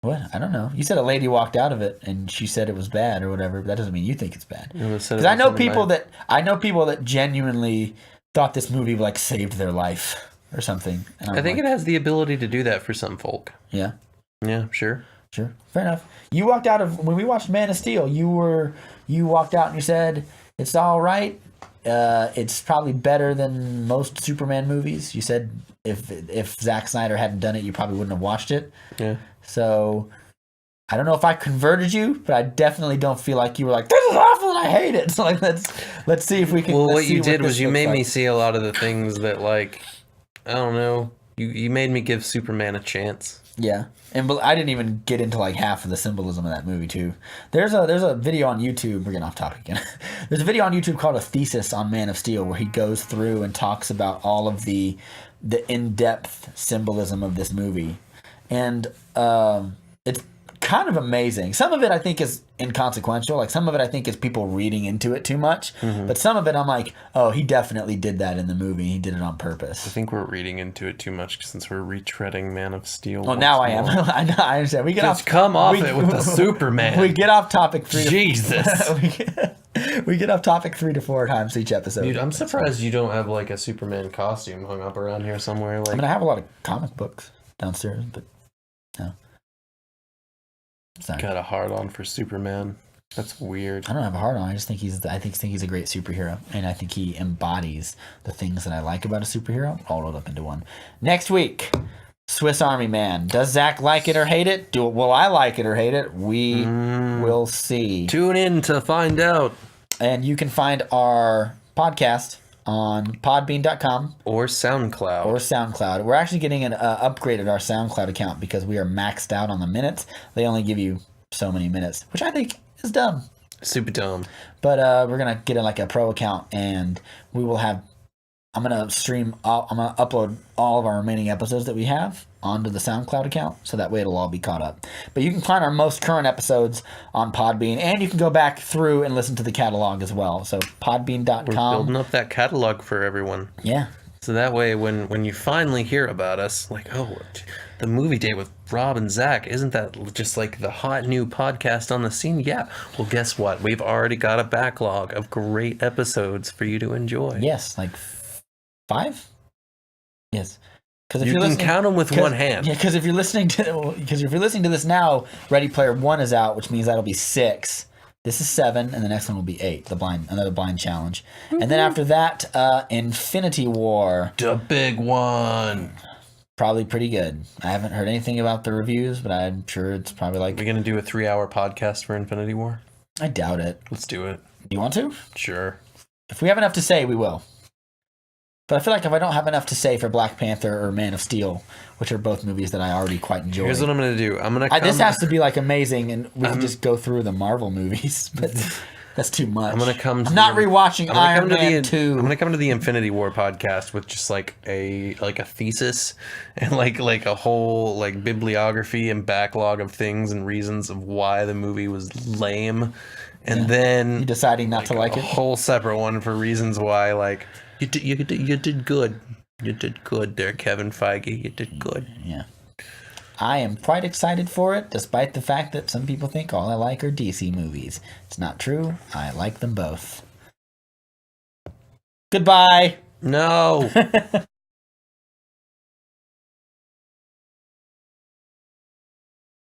What? I don't know. You said a lady walked out of it and she said it was bad or whatever, but that doesn't mean you think it's bad. Because I know people that genuinely thought this movie like saved their life. or something. And I think it has the ability to do that for some folk. Yeah. Yeah, sure. Sure, fair enough. You walked out of when we watched Man of Steel. You walked out and you said it's all right. It's probably better than most Superman movies. You said if Zack Snyder hadn't done it, you probably wouldn't have watched it. Yeah. So I don't know if I converted you, but I definitely don't feel like you were like, this is awful and I hate it. So like let's see if we can. Well, let's what see you did was this you looks made like. me see a lot of the things that, like, I don't know. You made me give Superman a chance. Yeah, and I didn't even get into like half of the symbolism of that movie too. There's a video on YouTube. We're getting off topic again. There's a video on YouTube called A Thesis on Man of Steel where he goes through and talks about all of the in-depth symbolism of this movie, and it's kind of amazing. Some of it I think is inconsequential. Like some of it I think is people reading into it too much. But some of it I'm like, oh, he definitely did that in the movie. He did it on I purpose. think we're reading into it too much since we're retreading Man of Steel. Well, now I am. I understand. We get Just off. come off it with the Superman. We get off topic Jesus. we get off topic 3 to 4 times each episode. Dude, I'm surprised you don't have like a Superman costume hung up around here somewhere. Like, I mean, I have a lot of comic books downstairs, but no. Sorry. got a hard on for Superman. That's weird. I don't have a hard on. I just think he's a great superhero, and I think he embodies the things that I like about a superhero, all rolled up into one. Next week, Swiss Army Man. Does Zach like it or hate it? Will I like it or hate it? We will see. Tune in to find out. And you can find our podcast on podbean.com Or SoundCloud. or SoundCloud. We're actually getting an upgraded our SoundCloud account because we are maxed out on the minutes. They only give you so many minutes, which I think is dumb. Super dumb. But we're gonna get like a pro account, and we will have. I'm gonna upload all of our remaining episodes that we have onto the SoundCloud account, so that way it'll all be caught up. But you can find our most current episodes on Podbean, and you can go back through and listen to the catalog as well. So We're podbean.com. building up that catalog for everyone. Yeah. So that way, when you finally hear about us, like, oh, the movie date with Rob and Zach, isn't that just like the hot new podcast on the scene? Yeah. Well, guess what? We've already got a backlog of great episodes for you to enjoy. Yes, like 5. Yes. Because if You you're can listening, count them with one hand. Yeah, because if you're listening to this now, Ready Player One is out, which means that'll be 6. This is 7, and the next one will be 8. Another blind challenge, and then after that, Infinity War, The big one. probably pretty good. I haven't heard anything about the reviews, but I'm sure it's probably like. We're going to do a 3-hour podcast for Infinity War? I doubt it. Let's do it. Do you want to? Sure. If we have enough to say, we will. But I feel like if I don't have enough to say for Black Panther or Man of Steel, which are both movies that I already quite enjoy. Here's what I'm going to do. I'm going to This has to be like amazing, and we can just go through the Marvel movies, but that's too much. I'm going to come to I'm not rewatching Iron Man 2. I'm going to come to the Infinity War podcast with just like a thesis and like a whole like bibliography and backlog of things and reasons of why the movie was lame. And then You deciding not to like a it? whole separate one for reasons why, like, you did good. You did good there, Kevin Feige. You did good. Yeah. I am quite excited for it, despite the fact that some people think all I like are DC movies. It's not true. I like them both. Goodbye. No.